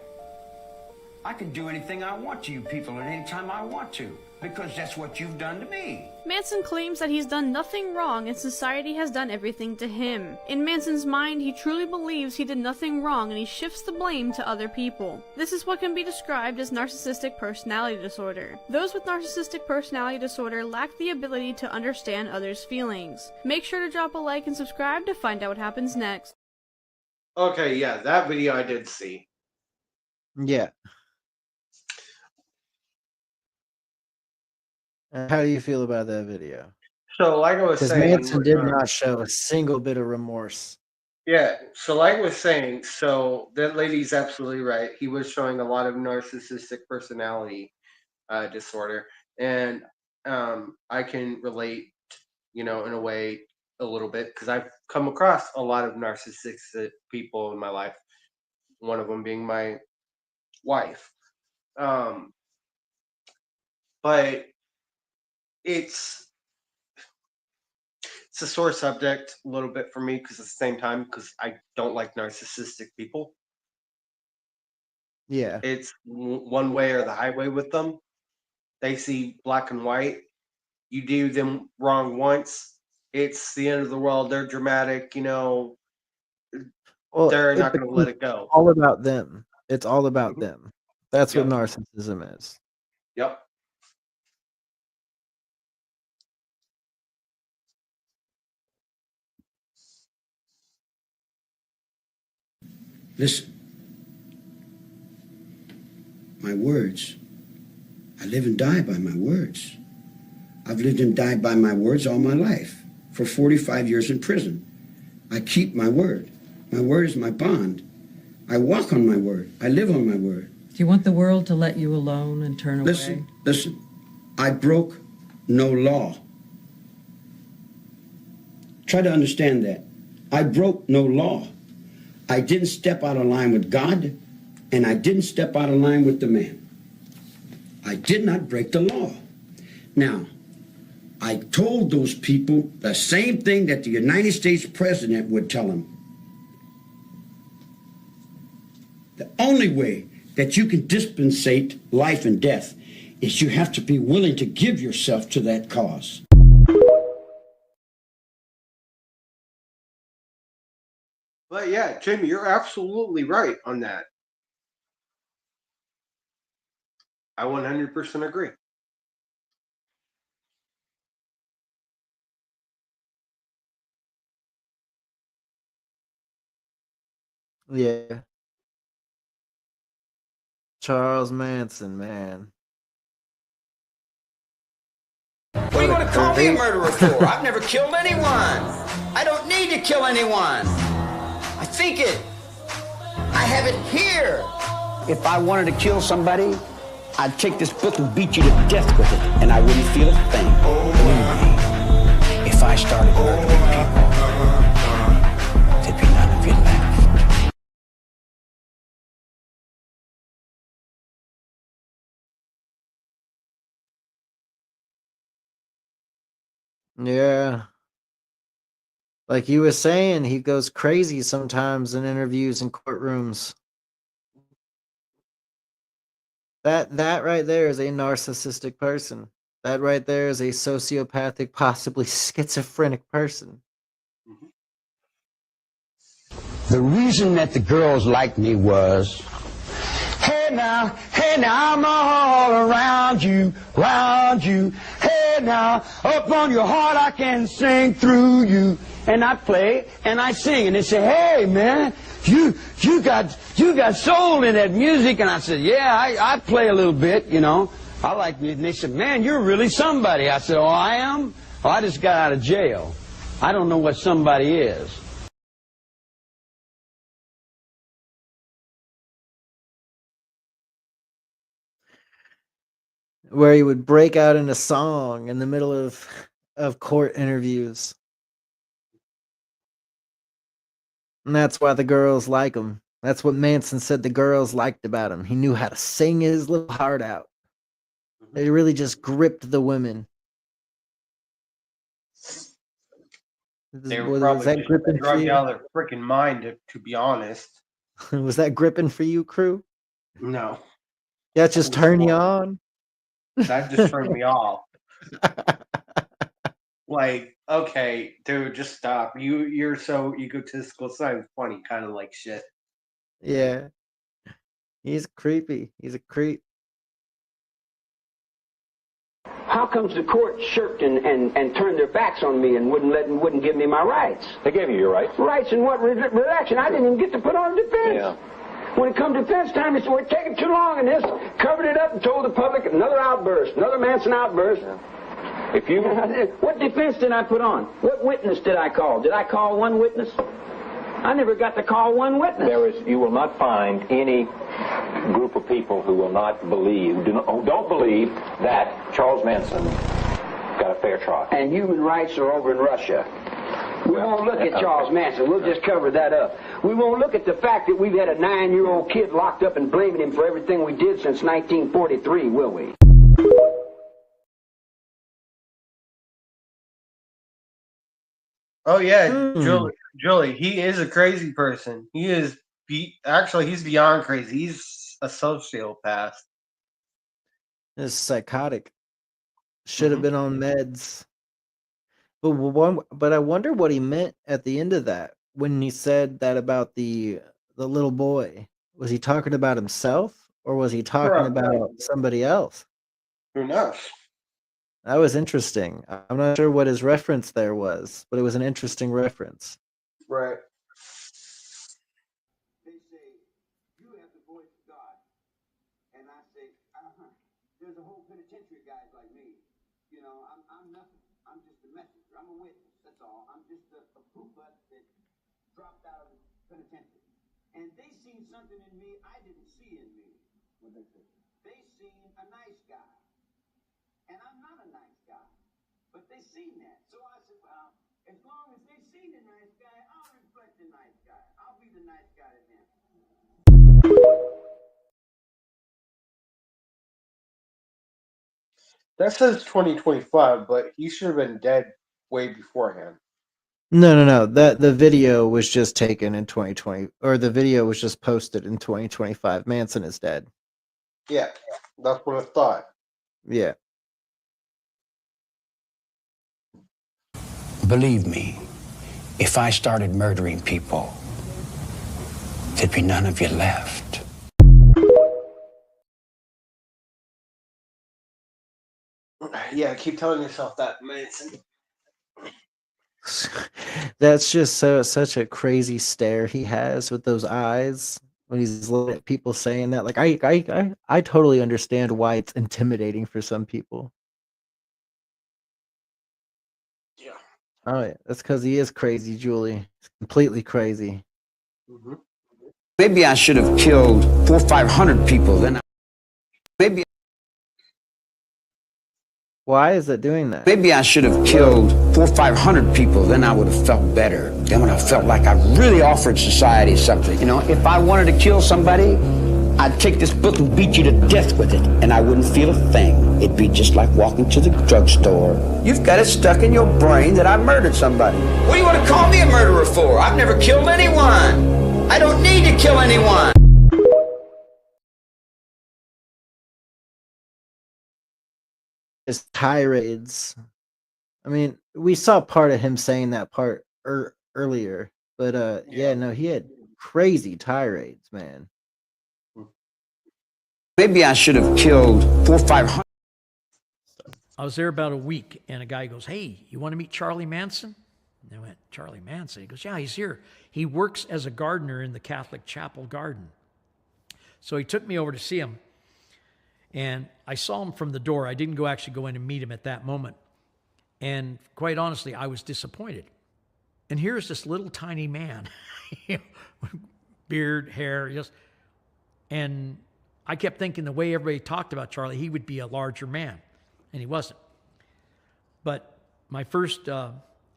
I can do anything I want to you people at any time I want to, because that's what you've done to me. Manson claims that he's done nothing wrong and society has done everything to him. In Manson's mind, he truly believes he did nothing wrong and he shifts the blame to other people. This is what can be described as narcissistic personality disorder. Those with narcissistic personality disorder lack the ability to understand others' feelings. Make sure to drop a like and subscribe to find out what happens next. Okay, yeah, that video I did see. Yeah. How do you feel about that video? So, like I was Because saying, Manson did not show a single bit of remorse. yeah. So, like I was saying, so that lady's absolutely right. He was showing a lot of narcissistic personality disorder, and I can relate, in a way, a little bit, because I've come across a lot of narcissistic people in my life. One of them being my wife. Um, but it's a sore subject a little bit for me because at the same time, because I don't like narcissistic people. Yeah. It's one way or the highway with them. They see black and white. You do them wrong once, it's the end of the world. They're dramatic, Well, they're it not going to let it go. all about them. It's all about them. That's what Yep. narcissism is. Yep. Listen, my words. I live and die by my words. I've lived and died by my words all my life, for 45 years in prison. I keep my word. My word is my bond. I walk on my word. I live on my word. Do you want the world to let you alone and turn away? Listen. I broke no law. Try to understand that. I broke no law. I didn't step out of line with God, and I didn't step out of line with the man. I did not break the law. Now, I told those people the same thing that the United States president would tell them. The only way that you can dispensate life and death is you have to be willing to give yourself to that cause. But yeah, Jamie, you're absolutely right on that. I 100% agree. Yeah. Charles Manson, man. What do you want to call me a murderer for? I've never killed anyone. I don't need to kill anyone. I think it. I have it here. If I wanted to kill somebody, I'd take this book and beat you to death with it, and I wouldn't feel a thing. Believe me, if I started murdering people, there'd be none of you left. Yeah. Like you were saying, he goes crazy sometimes in interviews and courtrooms. That right there is a narcissistic person. That right there is a sociopathic, possibly schizophrenic person. The reason that the girls liked me was, hey now, I'm all around you, Hey now, up on your heart I can sing through you. And I play and I sing, and they say, hey man, you got soul in that music. And I said, yeah, I play a little bit, you know. I like music. And they said, man, you're really somebody. I said, oh, I am? Oh, I just got out of jail. I don't know what somebody is. Where he would break out in a song in the middle of court interviews. And that's why the girls like him. That's what Manson said the girls liked about him. He knew how to sing his little heart out. It really just gripped the women. They were Was probably that just gripping for drugged you? out of their freaking mind, to be honest. Was that gripping for you, crew? No, That just turn you on? that just turned me off. Like, okay, dude, just stop. You're so egotistical. It's not even funny, kind of like shit. Yeah. He's creepy. He's a creep. How comes the court shirked and turned their backs on me and wouldn't give me my rights? They gave you your rights. Rights in what direction? I didn't even get to put on defense. Yeah. When it come defense time, they said, we're taking too long, and this covered it up and told the public another outburst, another Manson outburst. Yeah. If you... What defense did I put on? What witness did I call? Did I call one witness? I never got to call one witness. You will not find any group of people who will not believe, who don't believe that Charles Manson got a fair trial. And human rights are over in Russia. We won't look at Charles Manson. We'll just cover that up. We won't look at the fact that we've had a 9-year-old kid locked up and blaming him for everything we did since 1943, will we? Oh yeah, Hmm. Julie, he is a crazy person. He is actually he's beyond crazy. He's a sociopath. It's psychotic. Should have Hmm. been on meds. But I wonder what he meant at the end of that when he said that about the little boy. Was he talking about himself or was he talking about somebody else? Who knows? That was interesting. I'm not sure what his reference there was, but it was an interesting reference. Right. They say, you have the voice of God. And I say, there's a whole penitentiary guys like me. You know, I'm nothing. I'm just a messenger. I'm a witness. That's all. I'm just a poop butt that dropped out of the penitentiary. And they seen something in me I didn't see in me. What they say? They seen a nice guy. And I'm not a nice guy. But they seen that. So I said, well, as long as they seen the nice guy, I'll reflect the nice guy. I'll be the nice guy to them. That says 2025, but he should have been dead way beforehand. No. That the video was just taken in 2020, or the video was just posted in 2025. Manson is dead. Yeah, that's what I thought. Yeah. Believe me, if I started murdering people, there'd be none of you left. Yeah, keep telling yourself that, Manson. That's just such a crazy stare he has with those eyes when he's looking at people saying that. Like I totally understand why it's intimidating for some people. Yeah. Oh yeah, that's because he is crazy, Julie. He's completely crazy. Mm-hmm. Maybe I should have killed 400 or 500 people. Why is it doing that? Maybe I should have killed 400 or 500 people. Then I would have felt better. Then would have felt like I really offered society something. You know, if I wanted to kill somebody, I'd take this book and beat you to death with it, and I wouldn't feel a thing. It'd be just like walking to the drugstore. You've got it stuck in your brain that I murdered somebody. What do you want to call me a murderer for? I've never killed anyone. I don't need to kill anyone. His tirades. I mean, we saw part of him saying that part earlier, but yeah, no, he had crazy tirades, man. Maybe I should have killed 400 or 500. I was there about a week, and a guy goes, hey, you want to meet Charlie Manson? And I went, Charlie Manson? He goes, yeah, he's here. He works as a gardener in the Catholic chapel garden. So he took me over to see him, and I saw him from the door. I didn't actually go in and meet him at that moment. And quite honestly, I was disappointed. And here's this little tiny man, beard, hair, and I kept thinking the way everybody talked about Charlie, he would be a larger man, and he wasn't. But my first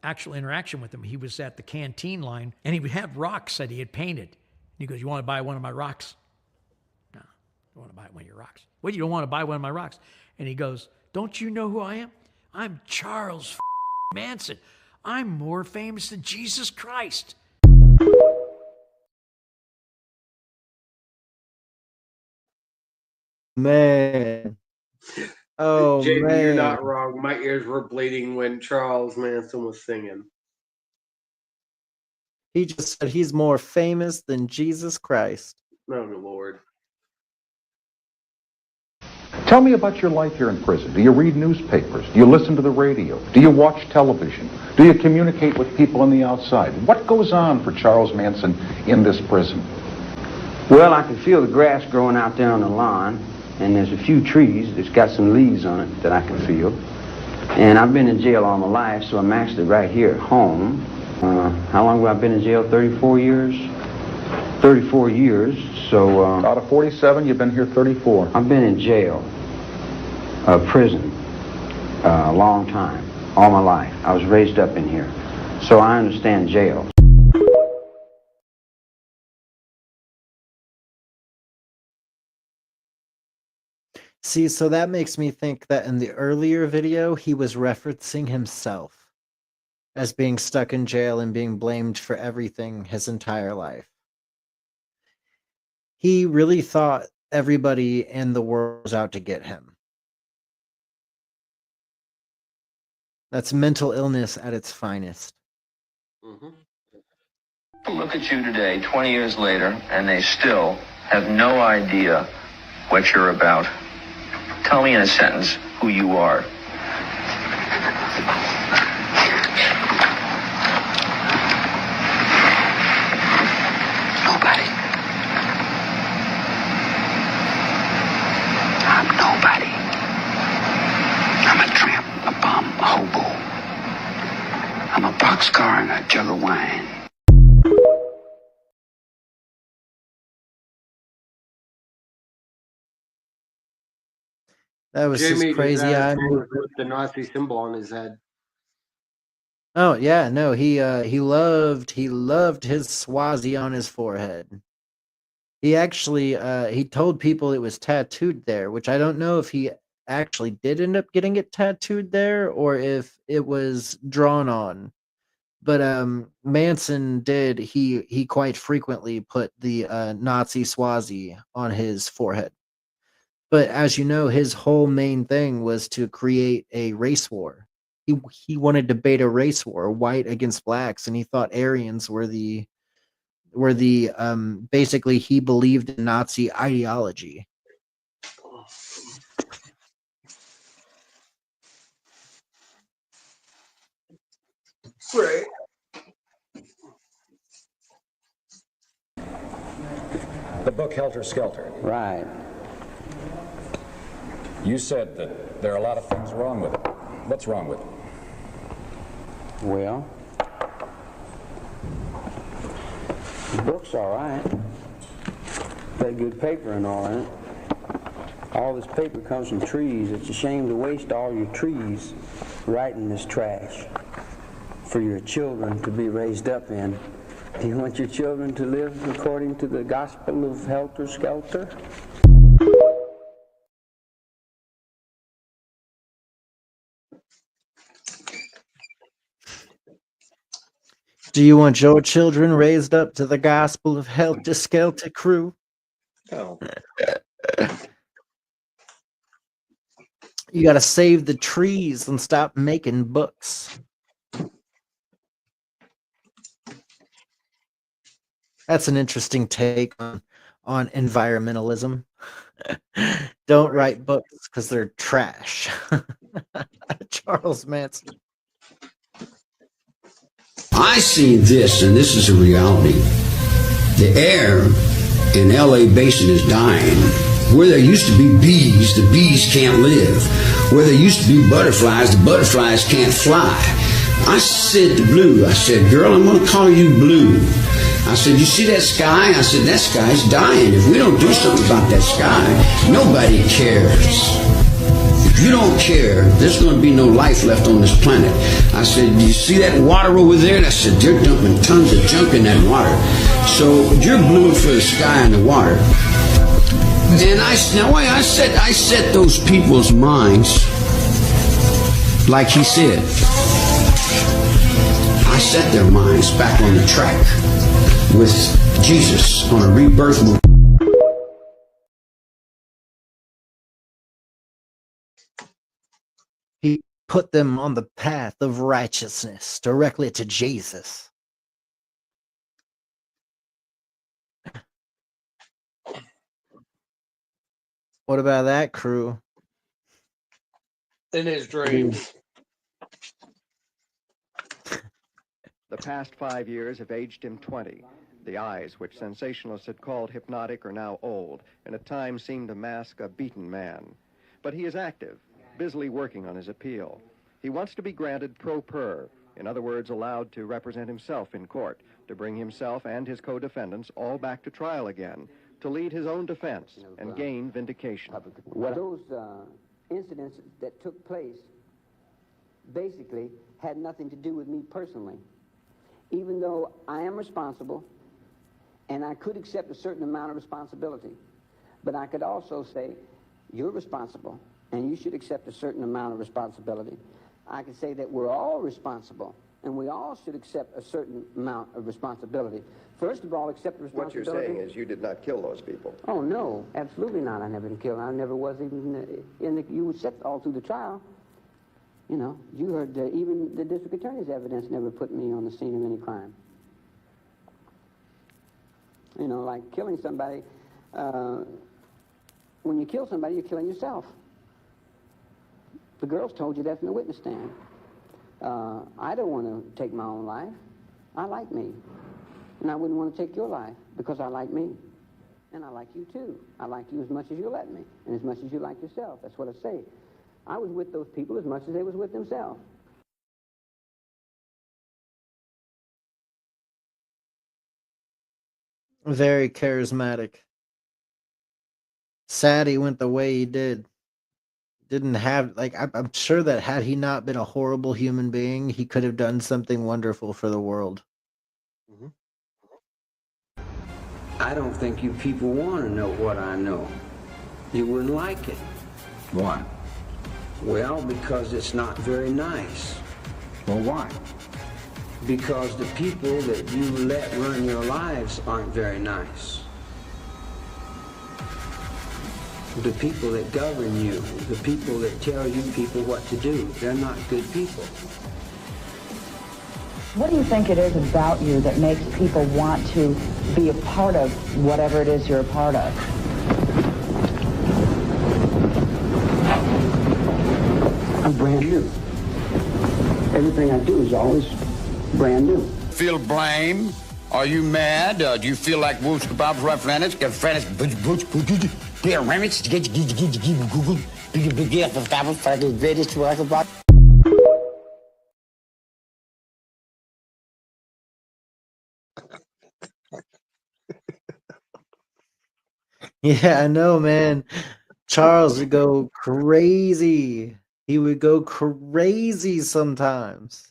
actual interaction with him, he was at the canteen line, and he would have rocks that he had painted. And he goes, you want to buy one of my rocks? No, I don't want to buy one of your rocks. What, you don't want to buy one of my rocks? And he goes, don't you know who I am? I'm Charles Manson. I'm more famous than Jesus Christ. Man. Oh, Jamie, man. you're not wrong. My ears were bleeding when Charles Manson was singing. He just said he's more famous than Jesus Christ. Oh, Lord. Tell me about your life here in prison. Do you read newspapers? Do you listen to the radio? Do you watch television? Do you communicate with people on the outside? What goes on for Charles Manson in this prison? Well, I can feel the grass growing out there on the lawn, and there's a few trees that's got some leaves on it that I can feel. And I've been in jail all my life, so I'm actually right here at home. How long have I been in jail? 34 years? 34 years, so... Out of 47, you've been here 34. I've been in jail, prison, a long time, all my life. I was raised up in here, so I understand jail. See, so that makes me think that in the earlier video, he was referencing himself. as being stuck in jail and being blamed for everything his entire life. He really thought everybody in the world was out to get him. That's mental illness at its finest. Look at you today, 20 years later, and they still have no idea what you're about. Tell me in a sentence who you are. Nobody. I'm nobody. I'm a tramp, a bum, a hobo. I'm a boxcar and a jug of wine. That was Jamie his crazy did eye that move. with the Nazi symbol on his head. Oh yeah, no, he loved his swazi on his forehead. He actually he told people it was tattooed there, which I don't know if he actually did end up getting it tattooed there or if it was drawn on. But Manson did he quite frequently put the Nazi swazi on his forehead. But as you know, his whole main thing was to create a race war. He wanted to bait a race war, white against blacks, and he thought Aryans were the basically he believed in Nazi ideology. Right. The book Helter Skelter. Right. You said that there are a lot of things wrong with it. What's wrong with it? Well, the book's all right. Got good paper and all in it. All this paper comes from trees. It's a shame to waste all your trees writing this trash for your children to be raised up in. Do you want your children to live according to the gospel of Helter Skelter? Do you want your children raised up to the gospel of Helter Skelter crew? No. You got to save the trees and stop making books. That's an interesting take on environmentalism. Don't write books because they're trash. Charles Manson. I see this, and this is a reality. The air in LA Basin is dying. Where there used to be bees, the bees can't live. Where there used to be butterflies, the butterflies can't fly. I said to Blue, I said, girl, I'm going to call you Blue. I said, you see that sky? I said, that sky's dying. If we don't do something about that sky, nobody cares. If you don't care, there's going to be no life left on this planet. I said, do you see that water over there? And I said, they're dumping tons of junk in that water. So you're blue for the sky and the water. And I set those people's minds, like he said. I set their minds back on the track with Jesus on a rebirth move. He put them on the path of righteousness directly to Jesus. What about that crew? In his dreams. The past 5 years have aged him 20. The eyes, which sensationalists had called hypnotic, are now old, and at times seem to mask a beaten man. But he is active, busily working on his appeal. He wants to be granted pro per, in other words, allowed to represent himself in court, to bring himself and his co-defendants all back to trial again, to lead his own defense and gain vindication. Well, those incidents that took place basically had nothing to do with me personally. Even though I am responsible, and I could accept a certain amount of responsibility, but I could also say, you're responsible, and you should accept a certain amount of responsibility. I could say that we're all responsible, And we all should accept a certain amount of responsibility. First of all, accept the What responsibility. you're saying is you did not kill those people. Oh, no, absolutely not. I never been killed. I never was even in the... You sat all through the trial. You know, you heard even the district attorney's evidence never put me on the scene of any crime. You know, like killing somebody. When you kill somebody, you're killing yourself. The girls told you that from the witness stand. I don't want to take my own life. I like me. And I wouldn't want to take your life because I like me. And I like you too. I like you as much as you let me and as much as you like yourself. That's what I say. I was with those people as much as they was with themselves. Very charismatic. Sad he went the way he did. Didn't have, like, I'm sure that had he not been a horrible human being, he could have done something wonderful for the world. I don't think you people want to know what I know. You wouldn't like it. Why? Well, because it's not very nice. Well, why? Because the people that you let run your lives aren't very nice. The people that govern you, the people that tell you people what to do, they're not good people. What do you think it is about you that makes people want to be a part of whatever it is you're a part of? I'm brand new. Everything I do is always brand new. Feel blame? Are you mad? Do you feel like Wolf's Kebab's right Flanders? Get Flanders, get Remits, get Google, get about. Yeah, I know, man. Charles would go crazy. He would go crazy sometimes.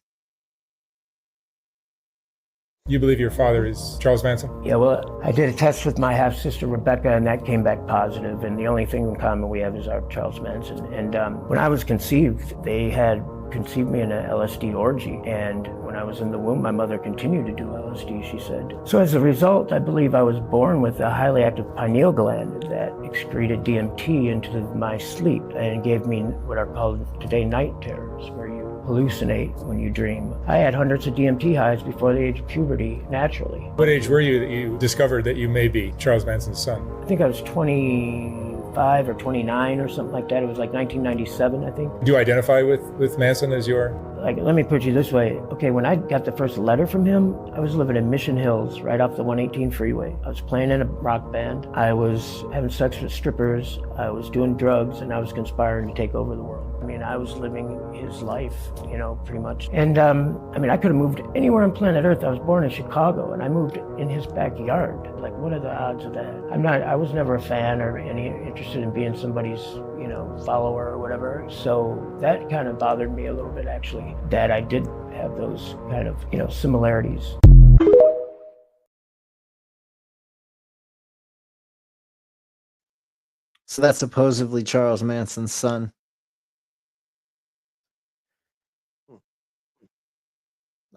You believe your father is Charles Manson? Yeah, well, I did a test with my half-sister Rebecca, and that came back positive, and the only thing in common we have is our Charles Manson. And when I was conceived, they had conceived me in an LSD orgy, and when I was in the womb, my mother continued to do LSD, she said. So as a result, I believe I was born with a highly active pineal gland that excreted DMT into my sleep and gave me what are called today night terrors, where you hallucinate when you dream. I had hundreds of DMT highs before the age of puberty, naturally. What age were you that you discovered that you may be Charles Manson's son? I think I was 25 or 29 or something like that. It was like 1997, I think. Do you identify with Manson as your... Like, let me put it this way. Okay, when I got the first letter from him, I was living in Mission Hills, right off the 118 freeway. I was playing in a rock band. I was having sex with strippers. I was doing drugs, and I was conspiring to take over the world. I mean, I was living his life, you know, pretty much. And, I mean, I could have moved anywhere on planet Earth. I was born in Chicago, and I moved in his backyard. Like, what are the odds of that? I was never a fan or any interested in being somebody's, you know, follower or whatever. So that kind of bothered me a little bit, actually, that I did have those kind of, you know, similarities. So that's supposedly Charles Manson's son.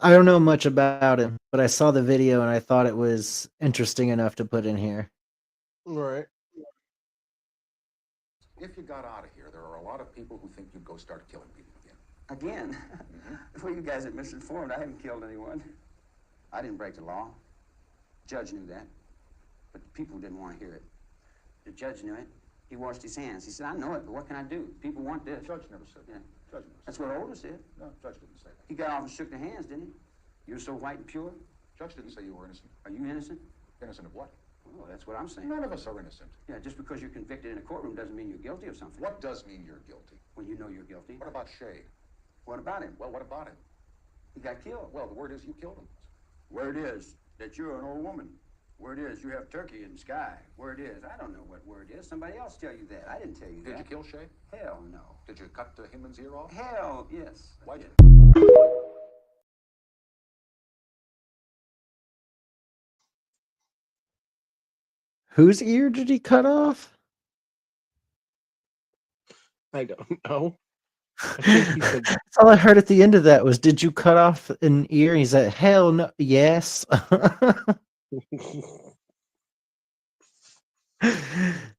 I don't know much about him, but I saw the video and I thought it was interesting enough to put in here. Right. If you got out of here, there are a lot of people who think you'd go start killing people again. Again? Well, you guys are misinformed. I haven't killed anyone. I didn't break the law. The judge knew that. But the people didn't want to hear it. The judge knew it. He washed his hands. He said, I know it, but what can I do? People want this. Judge never said that. Judge never That's said what that. Older said. No, Judge didn't say that. He got off and shook their hands, didn't he? You're so white and pure. Judge didn't say you were innocent. Are you innocent? Innocent of what? Well, that's what I'm saying. None of us are innocent. Yeah, just because you're convicted in a courtroom doesn't mean you're guilty of something. What does mean you're guilty? When you know you're guilty. What about Shay? What about him? Well, what about him? He got killed. Well, the word is you killed him. Word is that you're an old woman. Word is you have turkey in the sky. Word is, I don't know what word is. Somebody else tell you that. I didn't tell you that. Did you kill Shay? Hell no. Did you cut Hinman's ear off? Hell yes. Why did Whose ear did he cut off? I don't know. That's all I heard at the end of that was, "Did you cut off an ear?" And he said, "Hell no, yes."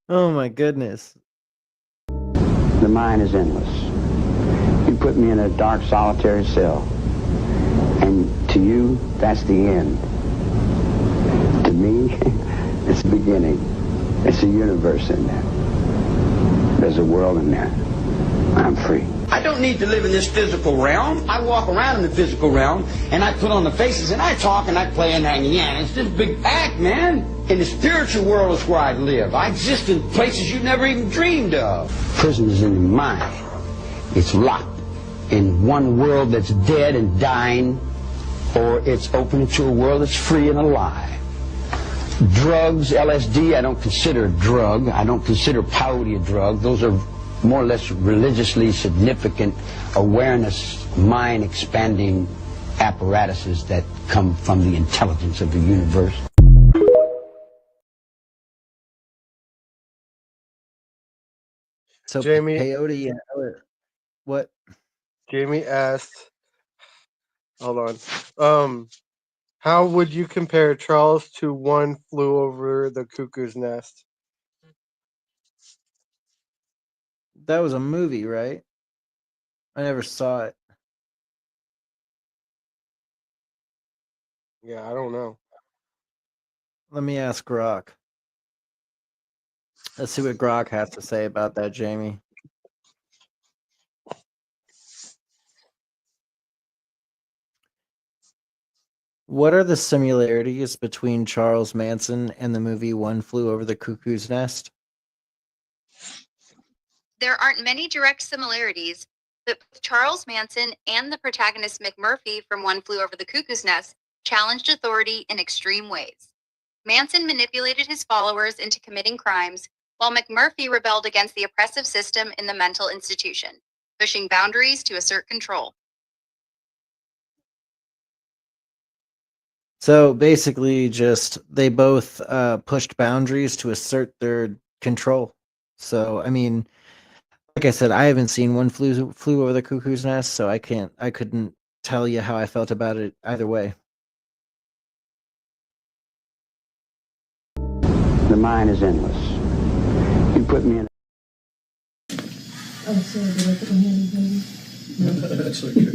Oh my goodness. The mind is endless. You put me in a dark, solitary cell, and to you, that's the end. To me, it's the beginning. It's a universe in there. There's a world in there. I'm free. I don't need to live in this physical realm. I walk around in the physical realm, and I put on the faces, and I talk, and I play, and it's this big act, man. In the spiritual world is where I live. I exist in places you never even dreamed of. Prison is in the mind. It's locked in one world that's dead and dying, or it's open to a world that's free and alive. Drugs, LSD, I don't consider a drug. I don't consider peyote a drug. Those are more or less religiously significant awareness, mind-expanding apparatuses that come from the intelligence of the universe. So Jamie, peyote, what? Jamie asked, hold on. How would you compare Charles to One Flew Over the Cuckoo's Nest? That was a movie, right? I never saw it. Yeah, I don't know. Let me ask Grok. Let's see what Grok has to say about that, Jamie. What are the similarities between Charles Manson and the movie One Flew Over the Cuckoo's Nest? There aren't many direct similarities, but both Charles Manson and the protagonist McMurphy from One Flew Over the Cuckoo's Nest challenged authority in extreme ways. Manson manipulated his followers into committing crimes, while McMurphy rebelled against the oppressive system in the mental institution, pushing boundaries to assert control. So basically, just they both pushed boundaries to assert their control. So I mean, like I said, I haven't seen One Flew Over the Cuckoo's Nest, so I couldn't tell you how I felt about it either way. The mind is endless. You put me in. Oh, sorry, did I put my hand in No, that's okay.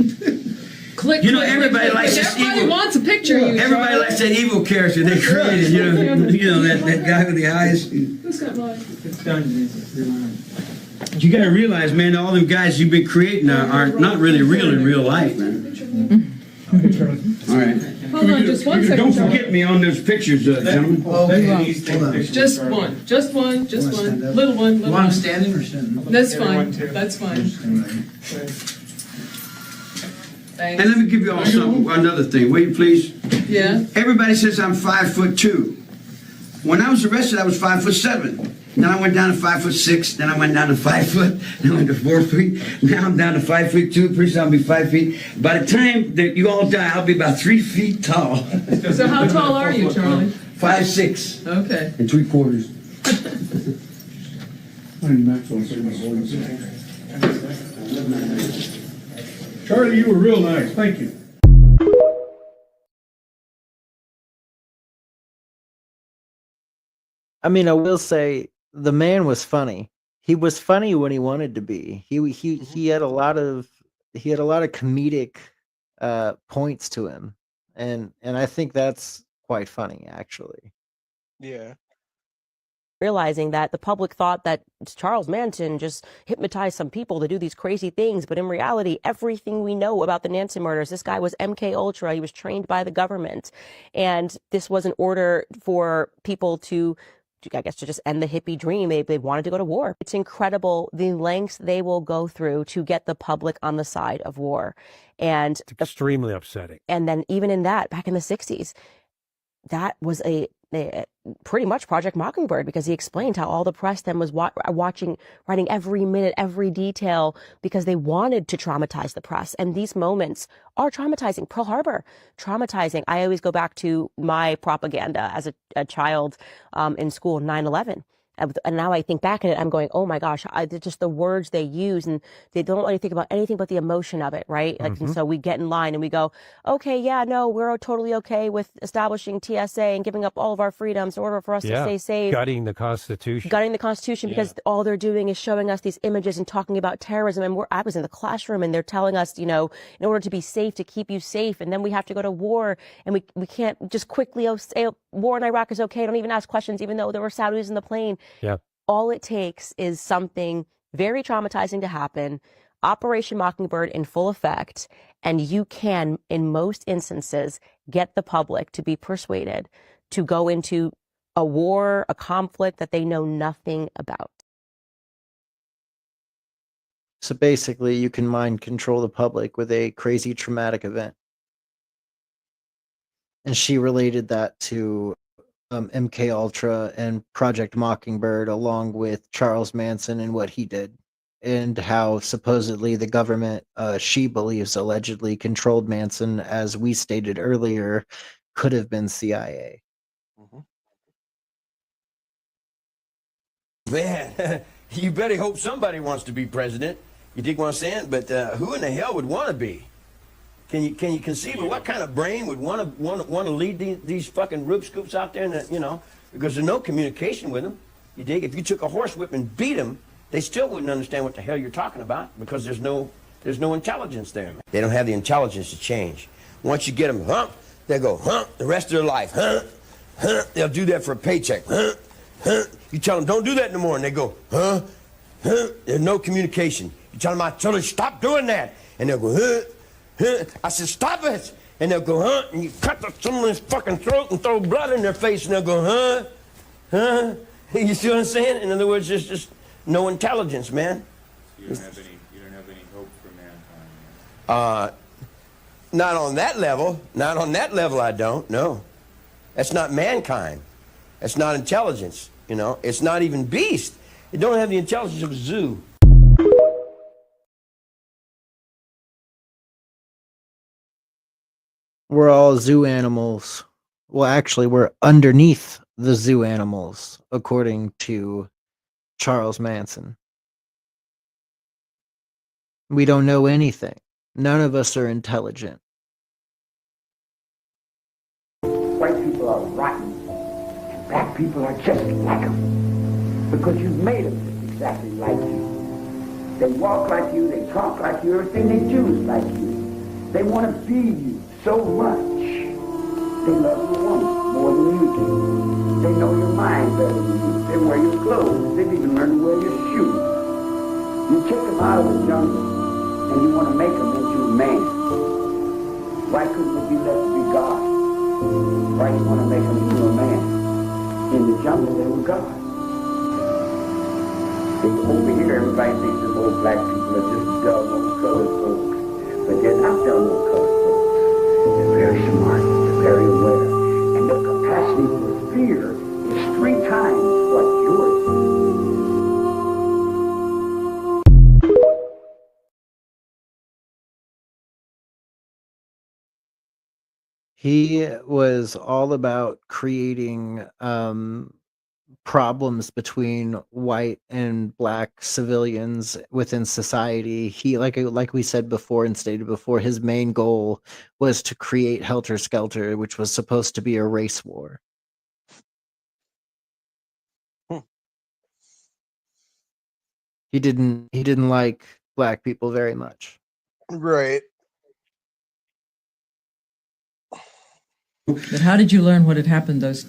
Click. You know, click, everybody click, likes click. this Everybody evil. wants a picture of you. Everybody Charlie. likes that evil character they created. You know that guy with the eyes. Who's got mine? It's done. You got to realize, man, all them guys you've been creating are not really real in real life, man. All right. Hold on, just one second. Don't forget me on those pictures, gentlemen. Okay. Just one. Little one. You want them standing or sitting? That's fine. That's fine. Thanks. And let me give you all another thing, will you please? Yeah. Everybody says I'm 5'2". When I was arrested, I was 5'7". Then I went down to 5'6". Then I went down to 5 foot. Then I went to 4 feet. Now I'm down to 5'2". Pretty soon I'll be 5 feet. By the time that you all die, I'll be about 3 feet tall. So how tall are you, Charlie? 5'6". Okay. And 3/4. Charlie, you were real nice. Thank you. I mean, I will say the man was funny. He was funny when he wanted to be. He had a lot of comedic points to him, and I think that's quite funny, actually. Yeah. Realizing that the public thought that Charles Manson just hypnotized some people to do these crazy things, but in reality, everything we know about the Manson murders, this guy was MK Ultra. He was trained by the government, and this was an order for people to, I guess, to just end the hippie dream. They wanted to go to war. It's incredible the lengths they will go through to get the public on the side of war, and it's extremely upsetting. And then even in that, back in the 60s, that was a pretty much Project Mockingbird, because he explained how all the press then was writing every minute, every detail, because they wanted to traumatize the press. And these moments are traumatizing. Pearl Harbor, traumatizing. I always go back to my propaganda as a child in school, 9/11. And now I think back at it, I'm going, oh my gosh, just the words they use, and they don't let you think about anything but the emotion of it, right? Like, and so we get in line and we go, okay, yeah, no, we're totally okay with establishing TSA and giving up all of our freedoms in order for us to stay safe. Gutting the Constitution. Gutting the Constitution because all they're doing is showing us these images and talking about terrorism. And I was in the classroom and they're telling us, you know, in order to be safe, to keep you safe. And then we have to go to war, and we can't just quickly say war in Iraq is okay. Don't even ask questions, even though there were Saudis in the plane. Yeah. All it takes is something very traumatizing to happen, Operation Mockingbird in full effect, and you can, in most instances, get the public to be persuaded to go into a war, a conflict that they know nothing about. So basically, you can mind control the public with a crazy traumatic event. And she related that to MK Ultra and Project Mockingbird, along with Charles Manson and what he did, and how supposedly the government, she believes, allegedly controlled Manson, as we stated earlier, could have been CIA. Man, you better hope somebody wants to be president. You dig what I'm saying? But who in the hell would want to be? Can you conceive of what kind of brain would want to lead these fucking Rube Scoops out there? And, you know, because there's no communication with them. You dig? If you took a horsewhip and beat them, they still wouldn't understand what the hell you're talking about, because there's no intelligence there. They don't have the intelligence to change. Once you get them, they go, the rest of their life, They'll do that for a paycheck, You tell them, don't do that no more, and they go, There's no communication. You tell them, I tell them, stop doing that, and they'll go, I said, stop it, and they'll go, and you cut someone's fucking throat and throw blood in their face, and they'll go, You see what I'm saying? In other words, there's just no intelligence, man. You don't have any hope for mankind. Not on that level. Not on that level, I don't. No, that's not mankind. That's not intelligence. You know, it's not even beast. It don't have the intelligence of a zoo. We're all zoo animals. Well, actually, we're underneath the zoo animals, according to Charles Manson. We don't know anything. None of us are intelligent. White people are rotten, and black people are just like them, because you've made them just exactly like you. They walk like you, they talk like you, everything they do is like you. They want to be you so much. They love your woman more than you do. They know your mind better than you. They wear your clothes. They've even learned to wear your shoes. You take them out of the jungle, and you want to make them into a man. Why couldn't they be left to be God? Why you want to make them into a man? In the jungle, they were God. Over here, everybody thinks that old black people are just dull old colored folks. But they're not dull old colored folks. They're very smart. They're very aware. And their capacity for fear is 3 times what yours is. He was all about creating problems between white and black civilians within society. He, like we said before and stated before, his main goal was to create Helter Skelter, which was supposed to be a race war. He didn't like black people very much. Right. But how did you learn what had happened those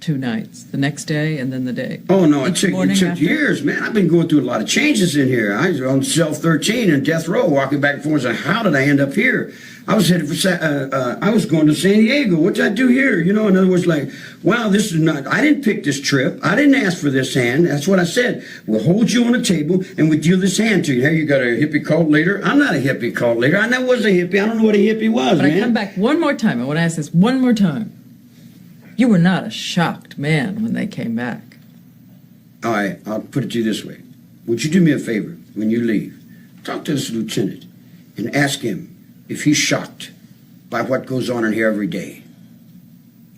2 nights? The next day and then the day? Oh, no, it took after? years, man. I've been going through a lot of changes in here. I was on cell 13 in death row, walking back and forth, saying, how did I end up here? I was headed for, I was going to San Diego. What did I do here? You know, in other words, like, wow, this is not, I didn't pick this trip. I didn't ask for this hand. That's what I said. We'll hold you on a table and we deal this hand to you. Hey, you got a hippie cult leader? I'm not a hippie cult leader. I never was a hippie. I don't know what a hippie was, But man. I come back one more time. I want to ask this one more time. You were not a shocked man when they came back. All right, I'll put it to you this way. Would you do me a favor when you leave? Talk to this lieutenant and ask him if he's shocked by what goes on in here every day.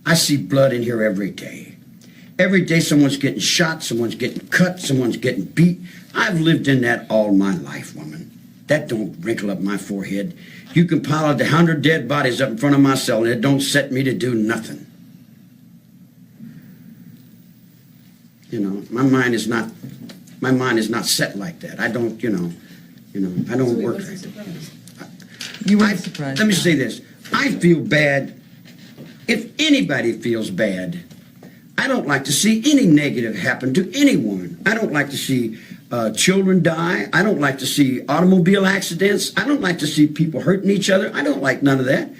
I see blood in here every day. Every day someone's getting shot, someone's getting cut, someone's getting beat. I've lived in that all my life, woman. That don't wrinkle up my forehead. You can pile out 100 dead bodies up in front of my cell and it don't set me to do nothing. You know, my mind is not set like that. I don't, I don't work like that. You weren't surprised. Let me say this. I feel bad. If anybody feels bad, I don't like to see any negative happen to anyone. I don't like to see children die. I don't like to see automobile accidents. I don't like to see people hurting each other. I don't like none of that.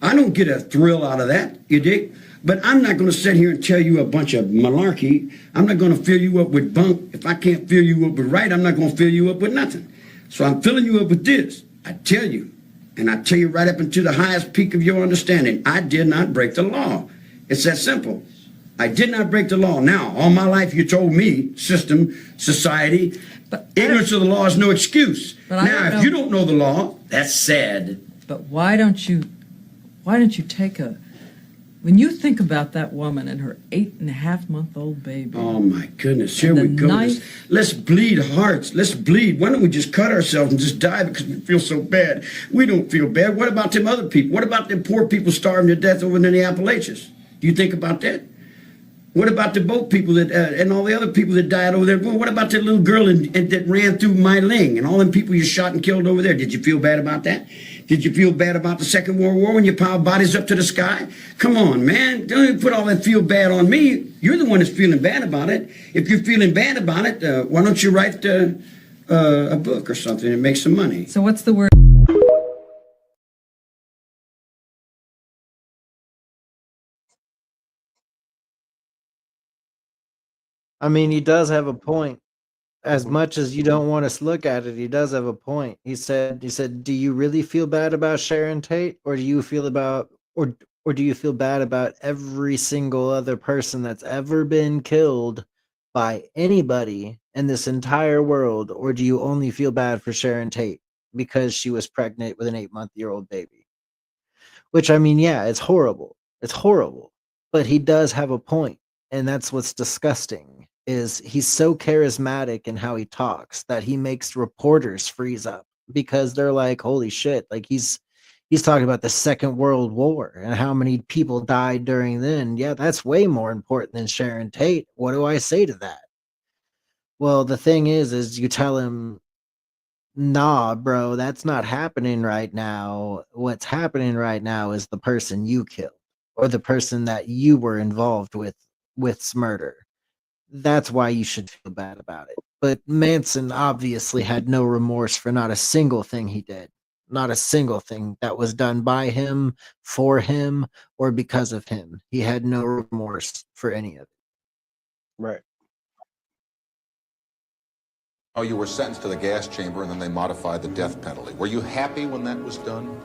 I don't get a thrill out of that, you dig? But I'm not going to sit here and tell you a bunch of malarkey. I'm not going to fill you up with bunk. If I can't fill you up with right, I'm not going to fill you up with nothing. So I'm filling you up with this. I tell you, and I tell you right up into the highest peak of your understanding, I did not break the law. It's that simple. I did not break the law. Now, all my life you told me, system, society, ignorance of the law is no excuse. Now, if you don't know the law, that's sad. But why don't you take when you think about that woman and her 8.5-month-old baby. Oh my goodness, here we go. Let's bleed hearts. Let's bleed. Why don't we just cut ourselves and just die because we feel so bad? We don't feel bad. What about them other people? What about them poor people starving to death over in the Appalachians? Do you think about that? What about the boat people that and all the other people that died over there? What about that little girl that ran through my ling and all them people you shot and killed over there? Did you feel bad about that? Did you feel bad about the Second World War when you piled bodies up to the sky? Come on, man. Don't put all that feel bad on me. You're the one that's feeling bad about it. If you're feeling bad about it, why don't you write a book or something and make some money? So what's the word? I mean, he does have a point. As much as you don't want us to look at it, he does have a point. He said, do you really feel bad about Sharon Tate, or do you feel bad about every single other person that's ever been killed by anybody in this entire world, or do you only feel bad for Sharon Tate because she was pregnant with an 8-month-old baby? Which, I mean, yeah, it's horrible. It's horrible. But he does have a point, and that's what's disgusting. Is he's so charismatic in how he talks that he makes reporters freeze up because they're like, holy shit, like he's talking about the Second World War and how many people died during then. Yeah, that's way more important than Sharon Tate. What do I say to that? Well, the thing is you tell him, nah, bro, that's not happening right now. What's happening right now is the person you killed or the person that you were involved with murder. That's why you should feel bad about it. But Manson obviously had no remorse for not a single thing he did. Not a single thing that was done by him, for him, or because of him. He had no remorse for any of it. Right. Oh, you were sentenced to the gas chamber and then they modified the death penalty. Were you happy when that was done?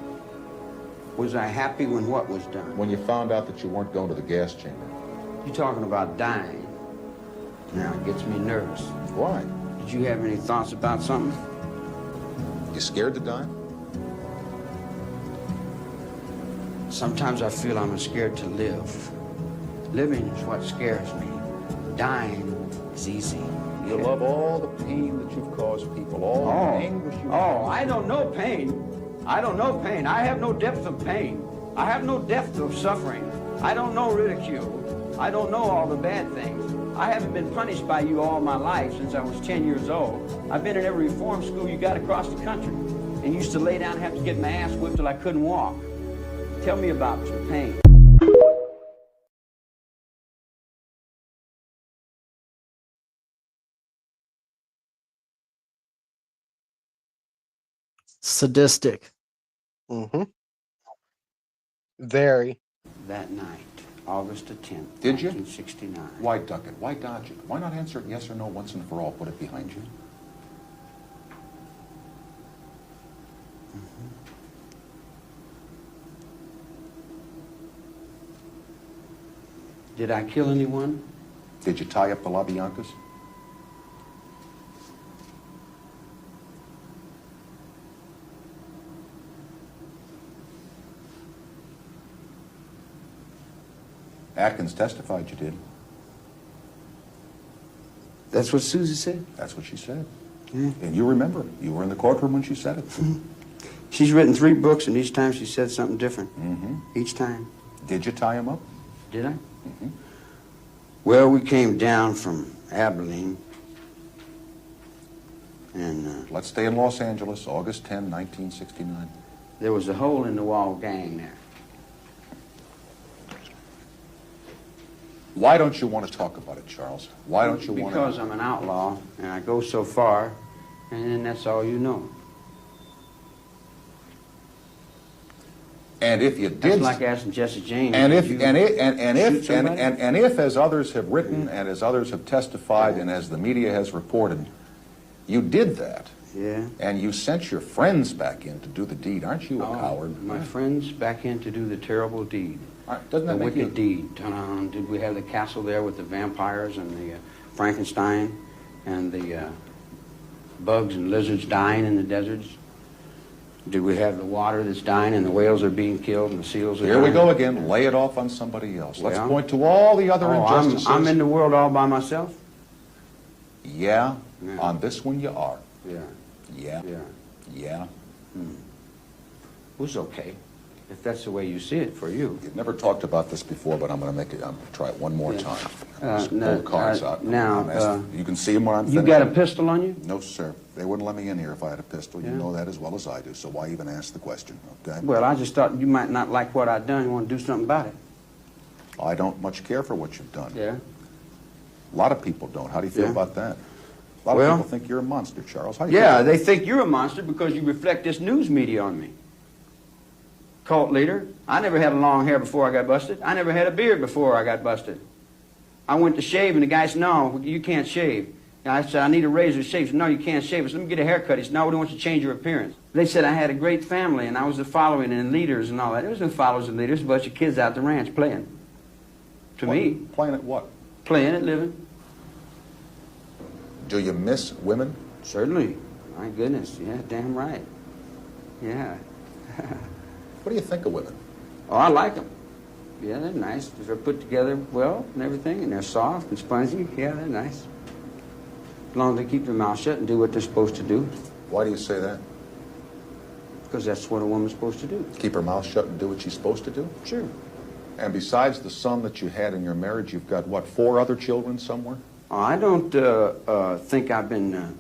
Was I happy when what was done? When you found out that you weren't going to the gas chamber. You talking about dying. Now it gets me nervous. Why? Did you have any thoughts about something? You scared to die? Sometimes I feel I'm scared to live. Living is what scares me. Dying is easy. You love all the pain that you've caused people, all the anguish you've I don't know pain. I don't know pain. I have no depth of pain. I have no depth of suffering. I don't know ridicule. I don't know all the bad things. I haven't been punished by you all my life since I was 10 years old. I've been in every reform school you got across the country and used to lay down and have to get my ass whipped till I couldn't walk. Tell me about your pain. Sadistic. Mm-hmm. Very. That night, August the 10th, Did you? 1969. Why duck it? Why dodge it? Why not answer it yes or no once and for all? Put it behind you. Did I kill anyone? Did you tie up the LaBiancas? Atkins testified you did. That's what Susie said? That's what she said. Yeah. And you remember, you were in the courtroom when she said it. She's written 3 books, and each time she said something different. Each time. Did you tie him up? Did I? Well, we came down from Abilene. And let's stay in Los Angeles, August 10, 1969. There was a hole in the wall gang there. Why don't you want to talk about it, Charles? Why don't you want to? Because I'm an outlaw, and I go so far, and then that's all you know. And if you did, That's like asking Jesse James. and if did and you if and shoot if somebody? and if, as others have written and as others have testified and as the media has reported, you did that. Yeah. And you sent your friends back in to do the deed. Aren't you a coward? My friends back in to do the terrible deed. Doesn't that the make wicked deed. Did we have the castle there with the vampires and the Frankenstein and the bugs and lizards dying in the deserts? Did we have the water that's dying and the whales are being killed and the seals are Here dying? we go again. Lay it off on somebody else. Let's Yeah. point to all the other Oh, injustices. I'm in the world all by myself? Yeah, on this one you are. Yeah. Yeah. Yeah. Yeah. It was okay, if that's the way you see it for you. You've never talked about this before, but I'm going to make it. I'm going to try it one more time. Just pull no, the cards out. now, I'm asking- you can see them when I'm You finished. got a pistol on you? No, sir. They wouldn't let me in here if I had a pistol. You Yeah. know that as well as I do. So why even ask the question? Okay. Well, I just thought you might not like what I'd done. You want to do something about it. I don't much care for what you've done. Yeah. A lot of people don't. How do you feel Yeah. about that? A lot Well- of people think you're a monster, Charles. How do you Yeah, feel? they think you're a monster because you reflect this news media on me. Cult leader. I never had long hair before I got busted. I never had a beard before I got busted. I went to shave, and the guy said, no, you can't shave. And I said, I need a razor to shave. He said, no, you can't shave. I said, let me get a haircut. He said, no, we don't want you to change your appearance. They said I had a great family, and I was the following and leaders and all that. There was no followers and leaders, a bunch of kids out the ranch playing. To me. Playing at what? Playing at living. Do you miss women? Certainly. My goodness. Yeah, damn right. Yeah. What do you think of women? Oh, I like them. Yeah, they're nice. They're put together well and everything, and they're soft and spongy. Yeah, they're nice. As long as they keep their mouth shut and do what they're supposed to do. Why do you say that? Because that's what a woman's supposed to do. Keep her mouth shut and do what she's supposed to do? Sure. And besides the son that you had in your marriage, you've got, what, 4 other children somewhere? I don't think I've been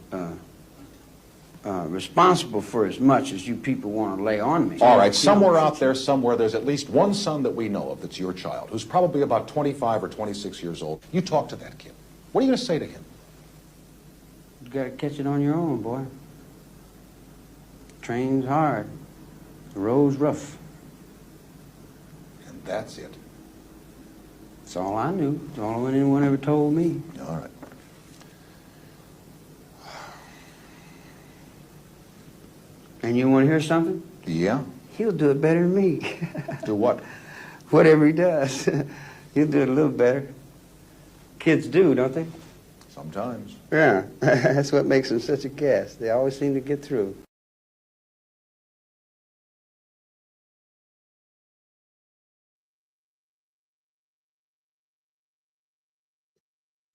responsible for as much as you people want to lay on me. All right, somewhere out there, somewhere, there's at least one son that we know of that's your child, who's probably about 25 or 26 years old. You talk to that kid. What are you going to say to him? You got to catch it on your own, boy. Train's hard. The road's rough. And that's it. That's all I knew. That's all anyone ever told me. All right. And you want to hear something? Yeah? He'll do it better than me. Do what? Whatever he does. He'll do it a little better. Kids do, don't they? Sometimes. Yeah. That's what makes them such a gas. They always seem to get through.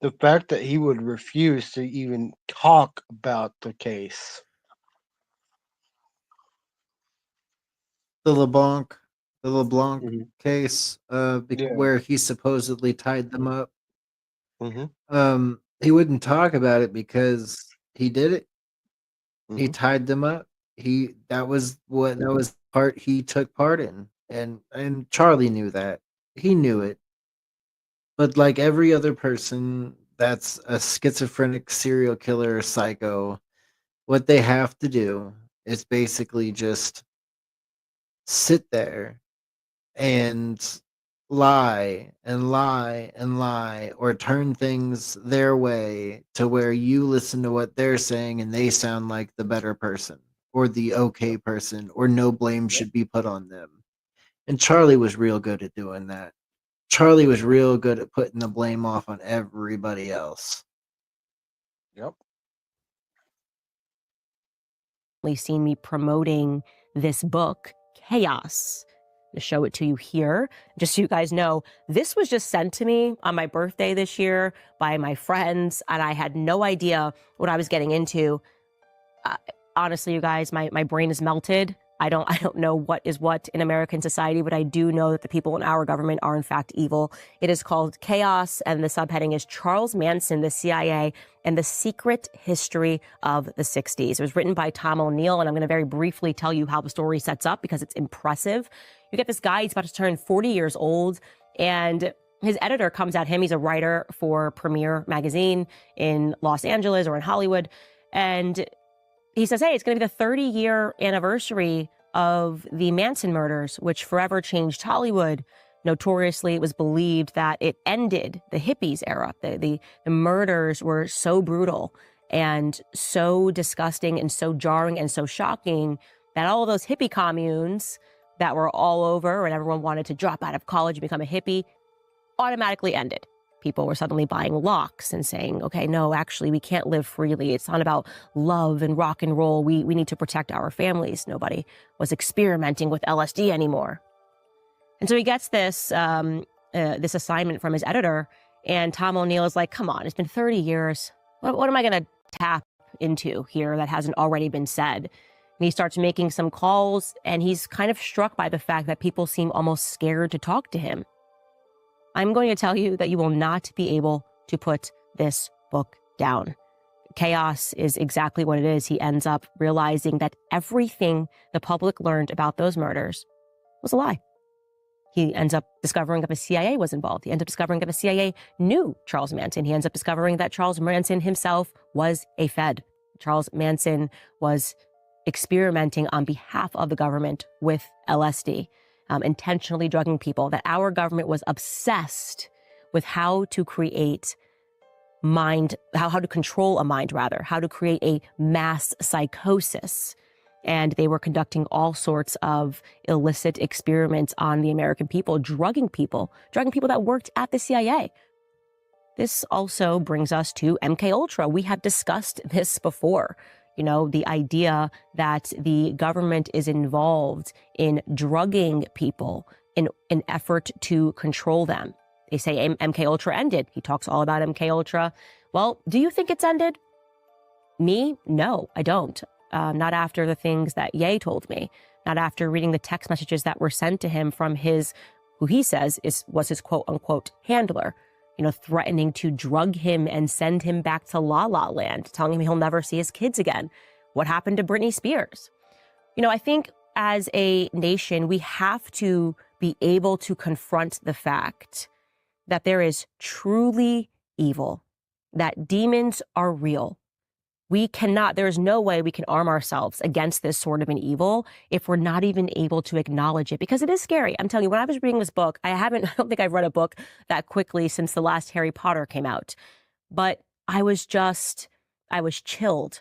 The fact that he would refuse to even talk about the case. The LeBlanc case, where he supposedly tied them up. He wouldn't talk about it because he did it. He tied them up. That was the part he took part in, and Charlie knew that. He knew it. But like every other person that's a schizophrenic serial killer or psycho, what they have to do is basically just sit there and lie and lie and lie, or turn things their way to where you listen to what they're saying and they sound like the better person or the okay person, or no blame should be put on them. And Charlie was real good at doing that. Charlie was real good at putting the blame off on everybody else. Yep. Seen me promoting this book, Chaos. to show it to you here, just so you guys know. This was just sent to me on my birthday this year by my friends, and I had no idea what I was getting into. Honestly, you guys, my brain is melted. I don't know what is what in American society, but I do know that the people in our government are in fact evil. It is called Chaos, and the subheading is Charles Manson, the CIA, and the Secret History of the 60s. It was written by Tom O'Neill, and I'm going to very briefly tell you how the story sets up because it's impressive. You get this guy, he's about to turn 40 years old, and his editor comes at him. He's a writer for Premiere magazine in Los Angeles or in Hollywood, and he says, hey, it's going to be the 30-year anniversary of the Manson murders, which forever changed Hollywood. Notoriously, it was believed that it ended the hippies era. The murders were so brutal and so disgusting and so jarring and so shocking that all of those hippie communes that were all over and everyone wanted to drop out of college and become a hippie automatically ended. People were suddenly buying locks and saying, okay, no, actually, we can't live freely. It's not about love and rock and roll. We need to protect our families. Nobody was experimenting with LSD anymore. And so he gets this assignment from his editor, and Tom O'Neill is like, come on, it's been 30 years. What am I going to tap into here that hasn't already been said? And he starts making some calls, and he's kind of struck by the fact that people seem almost scared to talk to him. I'm going to tell you that you will not be able to put this book down. Chaos is exactly what it is. He ends up realizing that everything the public learned about those murders was a lie. He ends up discovering that the CIA was involved. He ends up discovering that the CIA knew Charles Manson. He ends up discovering that Charles Manson himself was a Fed. Charles Manson was experimenting on behalf of the government with LSD. Intentionally drugging people, that our government was obsessed with how to create how to control a mind, rather, how to create a mass psychosis. And they were conducting all sorts of illicit experiments on the American people, drugging people that worked at the CIA. This also brings us to MK Ultra. We have discussed this before. You know, the idea that the government is involved in drugging people in an effort to control them. They say MK Ultra ended. He talks all about MK Ultra. Well, do you think it's ended? Me? No, I don't. Not after the things that Ye told me. Not after reading the text messages that were sent to him from who he says was his quote unquote handler. You know, threatening to drug him and send him back to La La Land, telling him he'll never see his kids again. What happened to Britney Spears? You know, I think as a nation, we have to be able to confront the fact that there is truly evil, that demons are real. There is no way we can arm ourselves against this sort of an evil if we're not even able to acknowledge it, because it is scary. I'm telling you, when I was reading this book, I don't think I've read a book that quickly since the last Harry Potter came out. But I was chilled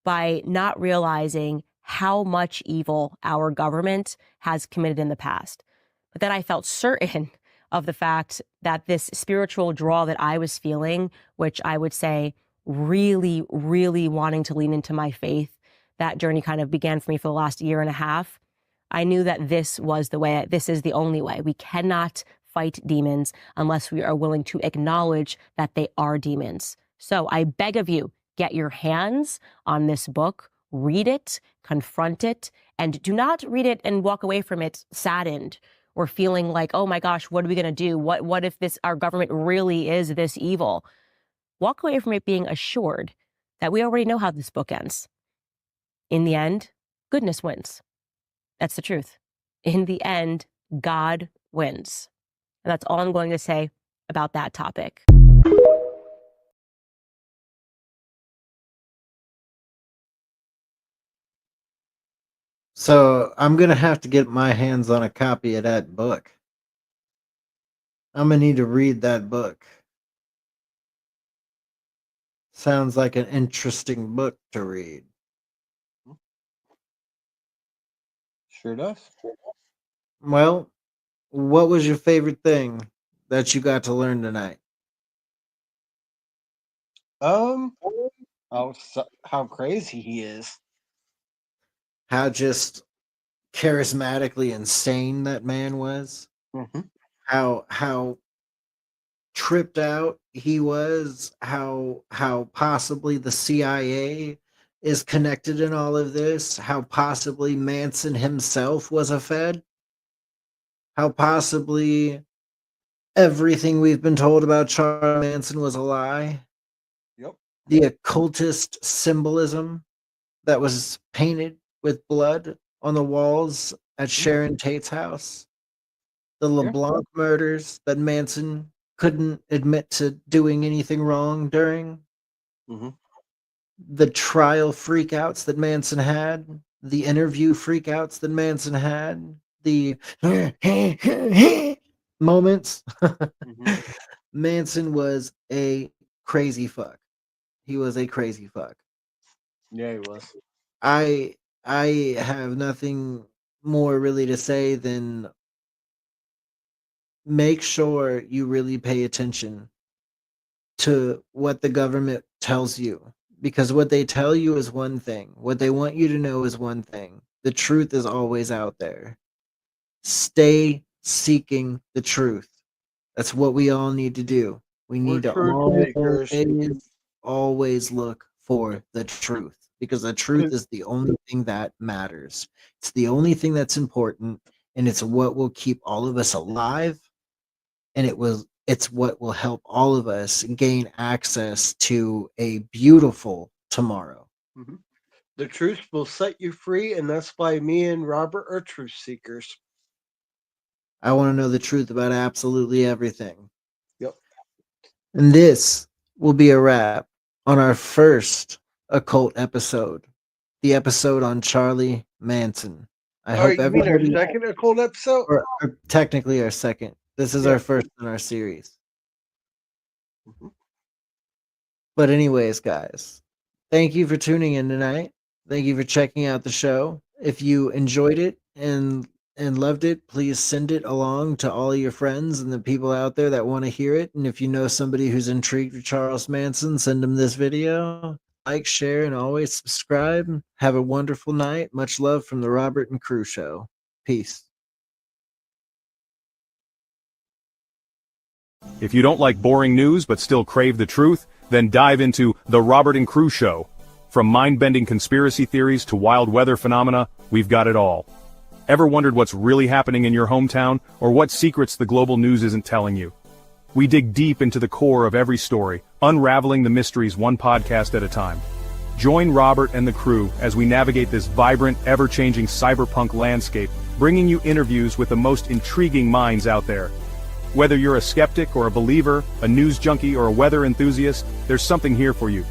by not realizing how much evil our government has committed in the past. But then I felt certain of the fact that this spiritual draw that I was feeling, which I would say really, really wanting to lean into my faith, that journey kind of began for me for the last year and a half. I knew that this was the way, this is the only way. We cannot fight demons unless we are willing to acknowledge that they are demons. So I beg of you, get your hands on this book, read it, confront it, and do not read it and walk away from it saddened or feeling like, oh my gosh, what are we going to do? What if our government really is this evil? Walk away from it being assured that we already know how this book ends. In the end, goodness wins. That's the truth. In the end, God wins. And that's all I'm going to say about that topic. So I'm going to have to get my hands on a copy of that book. I'm going to need to read that book. Sounds like an interesting book to read. Sure does. Well, what was your favorite thing that you got to learn tonight? How crazy he is. How just charismatically insane that man was. Mm-hmm. How tripped out he was, how possibly the CIA is connected in all of this, how possibly Manson himself was a Fed, how possibly everything we've been told about Charles Manson was a lie. Yep. The occultist symbolism that was painted with blood on the walls at Sharon Tate's house. The LeBlanc murders that Manson couldn't admit to doing anything wrong during. Mm-hmm. The trial freakouts that Manson had. The interview freakouts that Manson had. The moments. Mm-hmm. Manson was a crazy fuck. He was a crazy fuck. Yeah, he was. I have nothing more really to say than make sure you really pay attention to what the government tells you, because what they tell you is one thing. What they want you to know is one thing. The truth is always out there. Stay seeking the truth. That's what we all need to do. We need to always look for the truth, because the truth is the only thing that matters. It's the only thing that's important, and it's what will keep all of us alive, and it's what will help all of us gain access to a beautiful tomorrow. Mm-hmm. The truth will set you free, and that's why me and Robert are truth seekers. I want to know the truth about absolutely everything. Yep. And this will be a wrap on our first occult episode, the episode on Charlie Manson. I hope everybody. Mean our second occult episode? Or technically our second. This is our first in our series. Mm-hmm. But anyways, guys, thank you for tuning in tonight. Thank you for checking out the show. If you enjoyed it and loved it, please send it along to all your friends and the people out there that want to hear it. And if you know somebody who's intrigued with Charles Manson, send them this video. Like, share, and always subscribe. Have a wonderful night. Much love from the Robert and Crew Show. Peace. If you don't like boring news but still crave the truth, then dive into The Robert and Crew Show. From mind-bending conspiracy theories to wild weather phenomena, we've got it all. Ever wondered what's really happening in your hometown, or what secrets the global news isn't telling you? We dig deep into the core of every story, unraveling the mysteries one podcast at a time. Join Robert and the crew as we navigate this vibrant, ever-changing cyberpunk landscape, bringing you interviews with the most intriguing minds out there. Whether you're a skeptic or a believer, a news junkie or a weather enthusiast, there's something here for you.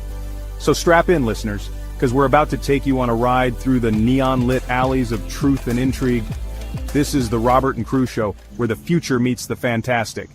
So strap in, listeners, because we're about to take you on a ride through the neon-lit alleys of truth and intrigue. This is the Robert and Crew Show, where the future meets the fantastic.